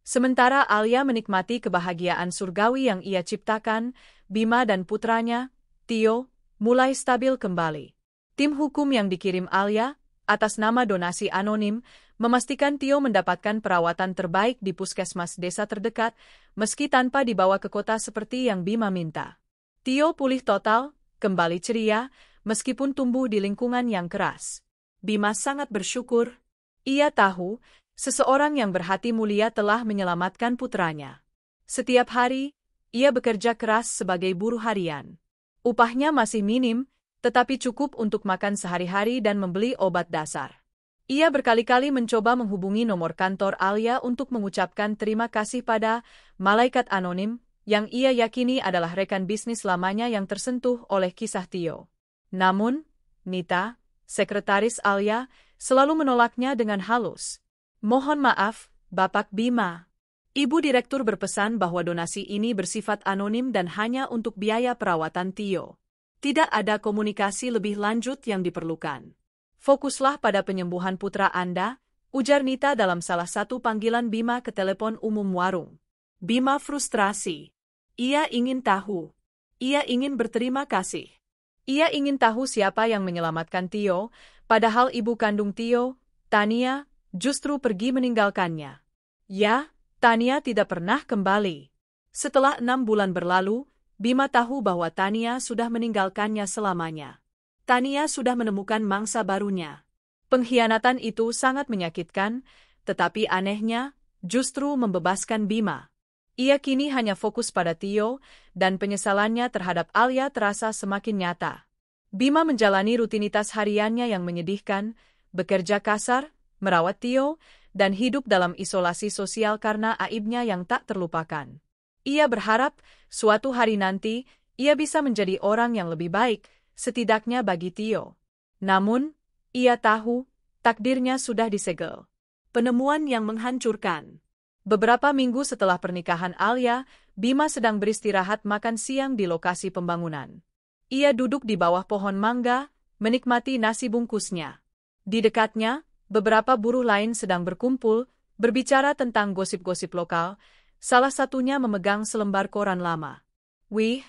Speaker 1: Sementara Alia menikmati kebahagiaan surgawi yang ia ciptakan, Bima dan putranya, Tio, mulai stabil kembali. Tim hukum yang dikirim Alia, atas nama donasi anonim, memastikan Tio mendapatkan perawatan terbaik di puskesmas desa terdekat, meski tanpa dibawa ke kota seperti yang Bima minta. Tio pulih total, kembali ceria, meskipun tumbuh di lingkungan yang keras. Bima sangat bersyukur. Ia tahu, seseorang yang berhati mulia telah menyelamatkan putranya. Setiap hari, ia bekerja keras sebagai buruh harian. Upahnya masih minim, tetapi cukup untuk makan sehari-hari dan membeli obat dasar. Ia berkali-kali mencoba menghubungi nomor kantor Alia untuk mengucapkan terima kasih pada malaikat anonim, yang ia yakini adalah rekan bisnis lamanya yang tersentuh oleh kisah Tio. Namun, Nita, sekretaris Alia, selalu menolaknya dengan halus. Mohon maaf, Bapak Bima. Ibu direktur berpesan bahwa donasi ini bersifat anonim dan hanya untuk biaya perawatan Tio. Tidak ada komunikasi lebih lanjut yang diperlukan. Fokuslah pada penyembuhan putra Anda, ujar Nita dalam salah satu panggilan Bima ke telepon umum warung. Bima frustrasi. Ia ingin tahu. Ia ingin berterima kasih. Ia ingin tahu siapa yang menyelamatkan Tio, padahal ibu kandung Tio, Tania, justru pergi meninggalkannya. Ya, Tania tidak pernah kembali. Setelah 6 bulan berlalu, Bima tahu bahwa Tania sudah meninggalkannya selamanya. Tania sudah menemukan mangsa barunya. Pengkhianatan itu sangat menyakitkan, tetapi anehnya, justru membebaskan Bima. Ia kini hanya fokus pada Tio, dan penyesalannya terhadap Alia terasa semakin nyata. Bima menjalani rutinitas hariannya yang menyedihkan, bekerja kasar, merawat Tio, dan hidup dalam isolasi sosial karena aibnya yang tak terlupakan. Ia berharap, suatu hari nanti, ia bisa menjadi orang yang lebih baik, setidaknya bagi Tio. Namun, ia tahu, takdirnya sudah disegel. Penemuan yang menghancurkan. Beberapa minggu setelah pernikahan Alia, Bima sedang beristirahat makan siang di lokasi pembangunan. Ia duduk di bawah pohon mangga, menikmati nasi bungkusnya. Di dekatnya, beberapa buruh lain sedang berkumpul, berbicara tentang gosip-gosip lokal, salah satunya memegang selembar koran lama. Wih,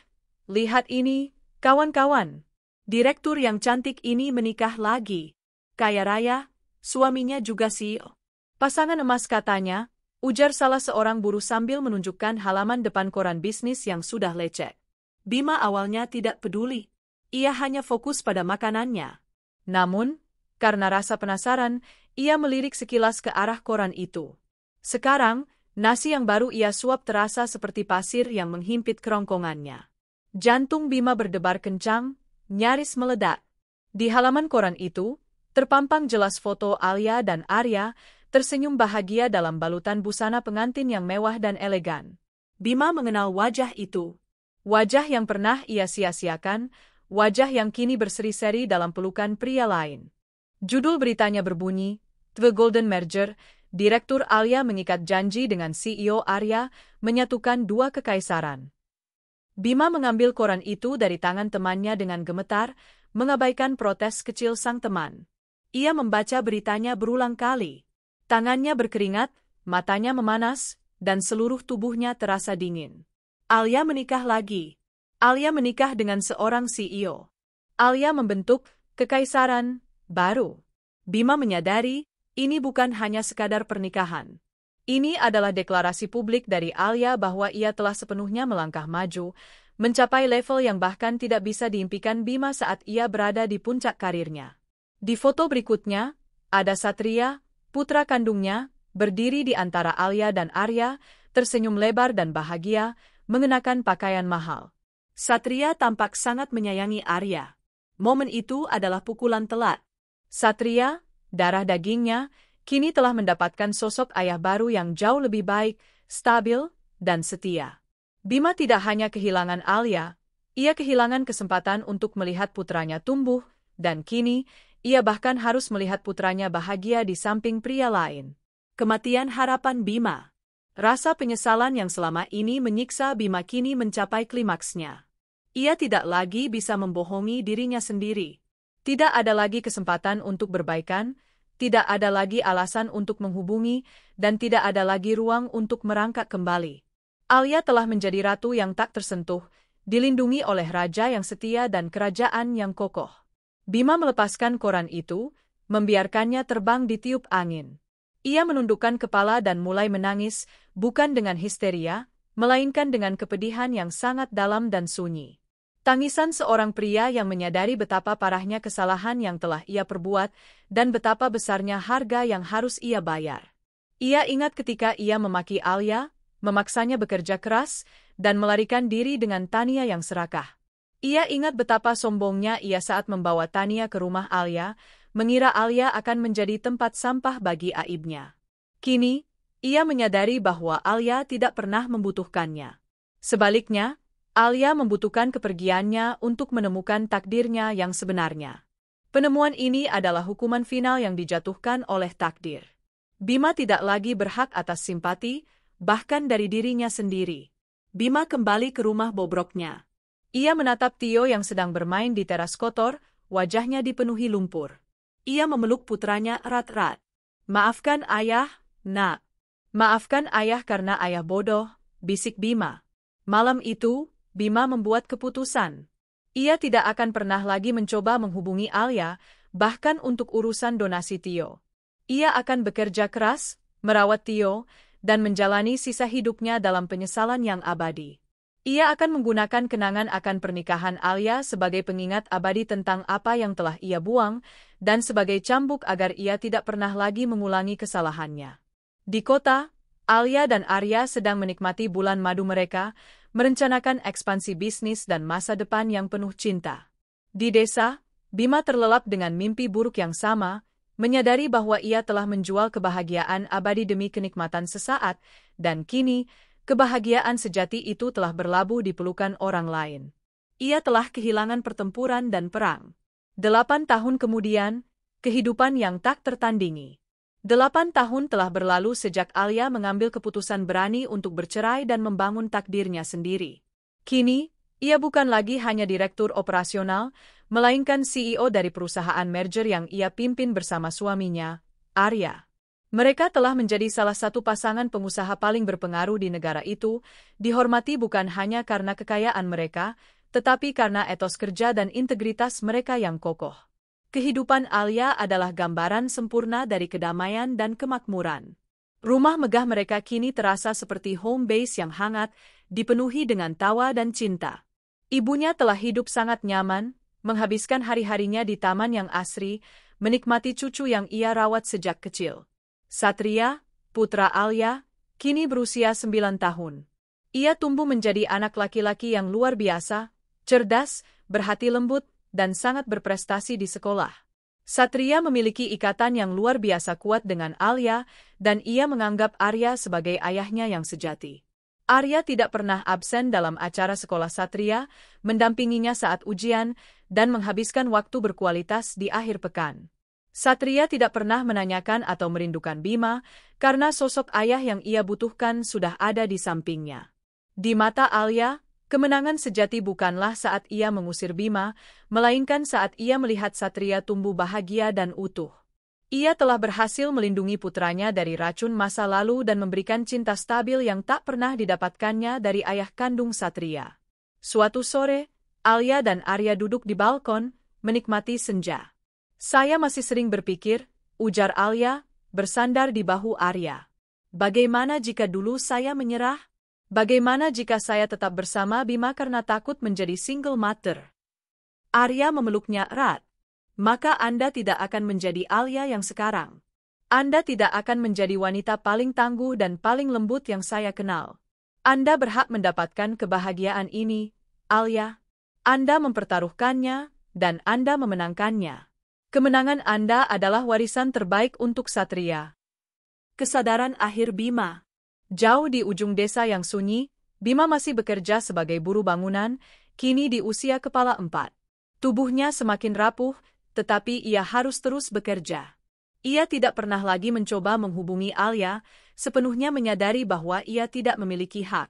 Speaker 1: lihat ini, kawan-kawan. Direktur yang cantik ini menikah lagi. Kaya raya, suaminya juga CEO. Pasangan emas katanya, ujar salah seorang buruh sambil menunjukkan halaman depan koran bisnis yang sudah lecek. Bima awalnya tidak peduli. Ia hanya fokus pada makanannya. Namun, karena rasa penasaran, ia melirik sekilas ke arah koran itu. Sekarang, nasi yang baru ia suap terasa seperti pasir yang menghimpit kerongkongannya. Jantung Bima berdebar kencang, nyaris meledak. Di halaman koran itu, terpampang jelas foto Alia dan Arya, tersenyum bahagia dalam balutan busana pengantin yang mewah dan elegan. Bima mengenal wajah itu. Wajah yang pernah ia sia-siakan, wajah yang kini berseri-seri dalam pelukan pria lain. Judul beritanya berbunyi, The Golden Merger, Direktur Alia mengikat janji dengan CEO Arya, menyatukan dua kekaisaran. Bima mengambil koran itu dari tangan temannya dengan gemetar, mengabaikan protes kecil sang teman. Ia membaca beritanya berulang kali. Tangannya berkeringat, matanya memanas, dan seluruh tubuhnya terasa dingin. Alia menikah lagi. Alia menikah dengan seorang CEO. Alia membentuk kekaisaran baru. Bima menyadari, ini bukan hanya sekadar pernikahan. Ini adalah deklarasi publik dari Alia bahwa ia telah sepenuhnya melangkah maju, mencapai level yang bahkan tidak bisa diimpikan Bima saat ia berada di puncak karirnya. Di foto berikutnya, ada Satria, putra kandungnya, berdiri di antara Alia dan Arya, tersenyum lebar dan bahagia, mengenakan pakaian mahal. Satria tampak sangat menyayangi Arya. Momen itu adalah pukulan telat. Satria, darah dagingnya, kini telah mendapatkan sosok ayah baru yang jauh lebih baik, stabil, dan setia. Bima tidak hanya kehilangan Alia, ia kehilangan kesempatan untuk melihat putranya tumbuh, dan kini, ia bahkan harus melihat putranya bahagia di samping pria lain. Kematian harapan Bima. Rasa penyesalan yang selama ini menyiksa Bima kini mencapai klimaksnya. Ia tidak lagi bisa membohongi dirinya sendiri. Tidak ada lagi kesempatan untuk berbaikan, tidak ada lagi alasan untuk menghubungi, dan tidak ada lagi ruang untuk merangkak kembali. Alia telah menjadi ratu yang tak tersentuh, dilindungi oleh raja yang setia dan kerajaan yang kokoh. Bima melepaskan koran itu, membiarkannya terbang di tiup angin. Ia menundukkan kepala dan mulai menangis, bukan dengan histeria, melainkan dengan kepedihan yang sangat dalam dan sunyi. Tangisan seorang pria yang menyadari betapa parahnya kesalahan yang telah ia perbuat dan betapa besarnya harga yang harus ia bayar. Ia ingat ketika ia memaki Alia, memaksanya bekerja keras, dan melarikan diri dengan Tania yang serakah. Ia ingat betapa sombongnya ia saat membawa Tania ke rumah Alia, mengira Alia akan menjadi tempat sampah bagi aibnya. Kini, ia menyadari bahwa Alia tidak pernah membutuhkannya. Sebaliknya, Alia membutuhkan kepergiannya untuk menemukan takdirnya yang sebenarnya. Penemuan ini adalah hukuman final yang dijatuhkan oleh takdir. Bima tidak lagi berhak atas simpati, bahkan dari dirinya sendiri. Bima kembali ke rumah bobroknya. Ia menatap Tio yang sedang bermain di teras kotor, wajahnya dipenuhi lumpur. Ia memeluk putranya erat-erat. "Maafkan ayah, nak. Maafkan ayah karena ayah bodoh," bisik Bima. Malam itu, Bima membuat keputusan. Ia tidak akan pernah lagi mencoba menghubungi Alia, bahkan untuk urusan donasi Tio. Ia akan bekerja keras, merawat Tio, dan menjalani sisa hidupnya dalam penyesalan yang abadi. Ia akan menggunakan kenangan akan pernikahan Alia sebagai pengingat abadi tentang apa yang telah ia buang, dan sebagai cambuk agar ia tidak pernah lagi mengulangi kesalahannya. Di kota, Alia dan Arya sedang menikmati bulan madu mereka, merencanakan ekspansi bisnis dan masa depan yang penuh cinta. Di desa, Bima terlelap dengan mimpi buruk yang sama, menyadari bahwa ia telah menjual kebahagiaan abadi demi kenikmatan sesaat, dan kini, kebahagiaan sejati itu telah berlabuh di pelukan orang lain. Ia telah kehilangan pertempuran dan perang. 8 tahun kemudian, kehidupan yang tak tertandingi. 8 tahun telah berlalu sejak Alia mengambil keputusan berani untuk bercerai dan membangun takdirnya sendiri. Kini, ia bukan lagi hanya direktur operasional, melainkan CEO dari perusahaan merger yang ia pimpin bersama suaminya, Arya. Mereka telah menjadi salah satu pasangan pengusaha paling berpengaruh di negara itu, dihormati bukan hanya karena kekayaan mereka, tetapi karena etos kerja dan integritas mereka yang kokoh. Kehidupan Alia adalah gambaran sempurna dari kedamaian dan kemakmuran. Rumah megah mereka kini terasa seperti home base yang hangat, dipenuhi dengan tawa dan cinta. Ibunya telah hidup sangat nyaman, menghabiskan hari-harinya di taman yang asri, menikmati cucu yang ia rawat sejak kecil. Satria, putra Alia, kini berusia 9 tahun. Ia tumbuh menjadi anak laki-laki yang luar biasa, cerdas, berhati lembut, dan sangat berprestasi di sekolah. Satria memiliki ikatan yang luar biasa kuat dengan Alia, dan ia menganggap Arya sebagai ayahnya yang sejati. Arya tidak pernah absen dalam acara sekolah Satria, mendampinginya saat ujian, dan menghabiskan waktu berkualitas di akhir pekan. Satria tidak pernah menanyakan atau merindukan Bima, karena sosok ayah yang ia butuhkan sudah ada di sampingnya. Di mata Alia, kemenangan sejati bukanlah saat ia mengusir Bima, melainkan saat ia melihat Satria tumbuh bahagia dan utuh. Ia telah berhasil melindungi putranya dari racun masa lalu dan memberikan cinta stabil yang tak pernah didapatkannya dari ayah kandung Satria. Suatu sore, Alia dan Arya duduk di balkon, menikmati senja. "Saya masih sering berpikir," ujar Alia, bersandar di bahu Arya. Bagaimana jika dulu saya menyerah? Bagaimana jika saya tetap bersama Bima karena takut menjadi single mother? Arya memeluknya erat. Maka Anda tidak akan menjadi Alia yang sekarang. Anda tidak akan menjadi wanita paling tangguh dan paling lembut yang saya kenal. Anda berhak mendapatkan kebahagiaan ini, Alia. Anda mempertaruhkannya, dan Anda memenangkannya. Kemenangan Anda adalah warisan terbaik untuk Satria. Kesadaran akhir Bima. Jauh di ujung desa yang sunyi, Bima masih bekerja sebagai buruh bangunan, kini di usia kepala 4. Tubuhnya semakin rapuh, tetapi ia harus terus bekerja. Ia tidak pernah lagi mencoba menghubungi Alia, sepenuhnya menyadari bahwa ia tidak memiliki hak.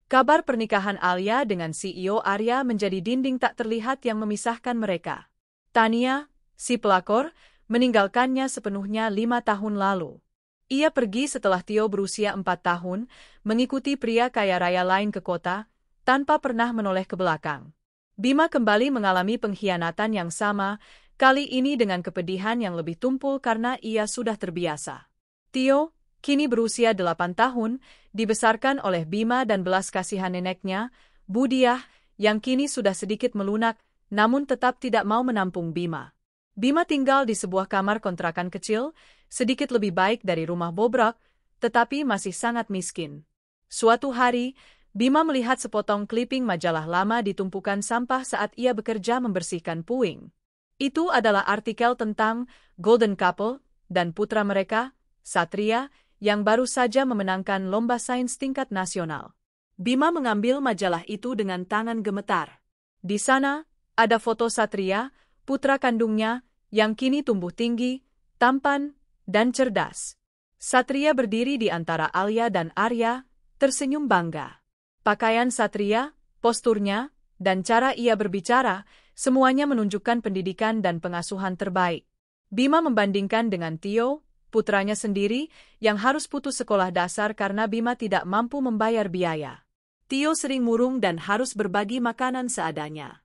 Speaker 1: Kabar pernikahan Alia dengan CEO Arya menjadi dinding tak terlihat yang memisahkan mereka. Tania, si pelakor, meninggalkannya sepenuhnya 5 tahun lalu. Ia pergi setelah Tio berusia 4 tahun, mengikuti pria kaya raya lain ke kota, tanpa pernah menoleh ke belakang. Bima kembali mengalami pengkhianatan yang sama, kali ini dengan kepedihan yang lebih tumpul karena ia sudah terbiasa. Tio, kini berusia 8 tahun, dibesarkan oleh Bima dan belas kasihan neneknya, Budiah, yang kini sudah sedikit melunak, namun tetap tidak mau menampung Bima. Bima tinggal di sebuah kamar kontrakan kecil, sedikit lebih baik dari rumah bobrok, tetapi masih sangat miskin. Suatu hari, Bima melihat sepotong kliping majalah lama di tumpukan sampah saat ia bekerja membersihkan puing. Itu adalah artikel tentang Golden Couple dan putra mereka, Satria, yang baru saja memenangkan lomba sains tingkat nasional. Bima mengambil majalah itu dengan tangan gemetar. Di sana, ada foto Satria, putra kandungnya, yang kini tumbuh tinggi, tampan, dan cerdas. Satria berdiri di antara Alia dan Arya, tersenyum bangga. Pakaian Satria, posturnya, dan cara ia berbicara, semuanya menunjukkan pendidikan dan pengasuhan terbaik. Bima membandingkan dengan Tio, putranya sendiri, yang harus putus sekolah dasar karena Bima tidak mampu membayar biaya. Tio sering murung dan harus berbagi makanan seadanya.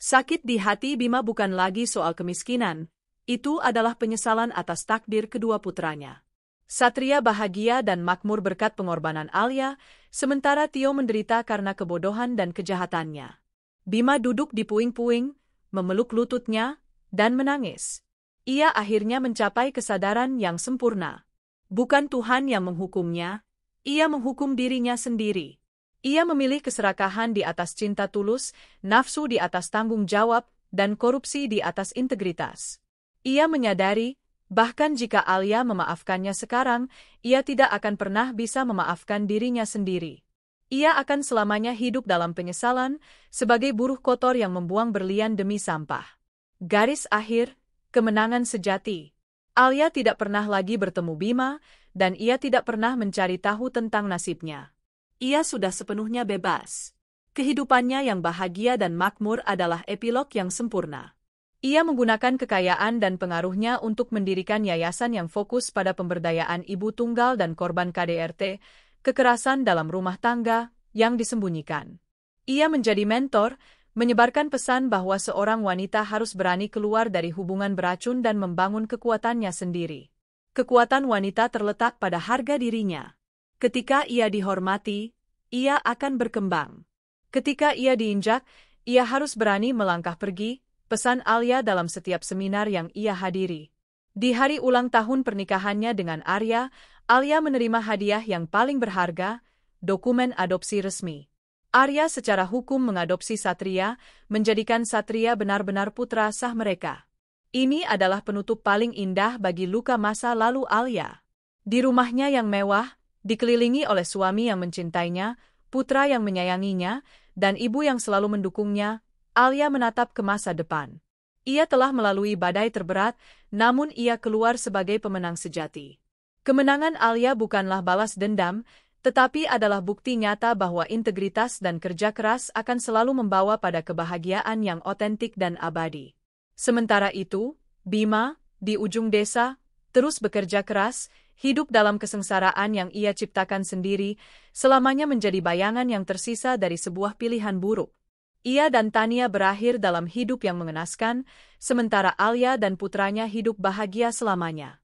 Speaker 1: Sakit di hati Bima bukan lagi soal kemiskinan, itu adalah penyesalan atas takdir kedua putranya. Satria bahagia dan makmur berkat pengorbanan Alia, sementara Tio menderita karena kebodohan dan kejahatannya. Bima duduk di puing-puing, memeluk lututnya, dan menangis. Ia akhirnya mencapai kesadaran yang sempurna. Bukan Tuhan yang menghukumnya, ia menghukum dirinya sendiri. Ia memilih keserakahan di atas cinta tulus, nafsu di atas tanggung jawab, dan korupsi di atas integritas. Ia menyadari, bahkan jika Alia memaafkannya sekarang, ia tidak akan pernah bisa memaafkan dirinya sendiri. Ia akan selamanya hidup dalam penyesalan, sebagai buruh kotor yang membuang berlian demi sampah. Garis akhir, kemenangan sejati. Alia tidak pernah lagi bertemu Bima, dan ia tidak pernah mencari tahu tentang nasibnya. Ia sudah sepenuhnya bebas. Kehidupannya yang bahagia dan makmur adalah epilog yang sempurna. Ia menggunakan kekayaan dan pengaruhnya untuk mendirikan yayasan yang fokus pada pemberdayaan ibu tunggal dan korban KDRT, kekerasan dalam rumah tangga, yang disembunyikan. Ia menjadi mentor, menyebarkan pesan bahwa seorang wanita harus berani keluar dari hubungan beracun dan membangun kekuatannya sendiri. Kekuatan wanita terletak pada harga dirinya. Ketika ia dihormati, ia akan berkembang. Ketika ia diinjak, ia harus berani melangkah pergi, pesan Alia dalam setiap seminar yang ia hadiri. Di hari ulang tahun pernikahannya dengan Arya, Alia menerima hadiah yang paling berharga, dokumen adopsi resmi. Arya secara hukum mengadopsi Satria, menjadikan Satria benar-benar putra sah mereka. Ini adalah penutup paling indah bagi luka masa lalu Alia. Di rumahnya yang mewah, dikelilingi oleh suami yang mencintainya, putra yang menyayanginya, dan ibu yang selalu mendukungnya, Alia menatap ke masa depan. Ia telah melalui badai terberat, namun ia keluar sebagai pemenang sejati. Kemenangan Alia bukanlah balas dendam, tetapi adalah bukti nyata bahwa integritas dan kerja keras akan selalu membawa pada kebahagiaan yang otentik dan abadi. Sementara itu, Bima, di ujung desa, terus bekerja keras, hidup dalam kesengsaraan yang ia ciptakan sendiri, selamanya menjadi bayangan yang tersisa dari sebuah pilihan buruk. Ia dan Tania berakhir dalam hidup yang mengenaskan, sementara Alia dan putranya hidup bahagia selamanya.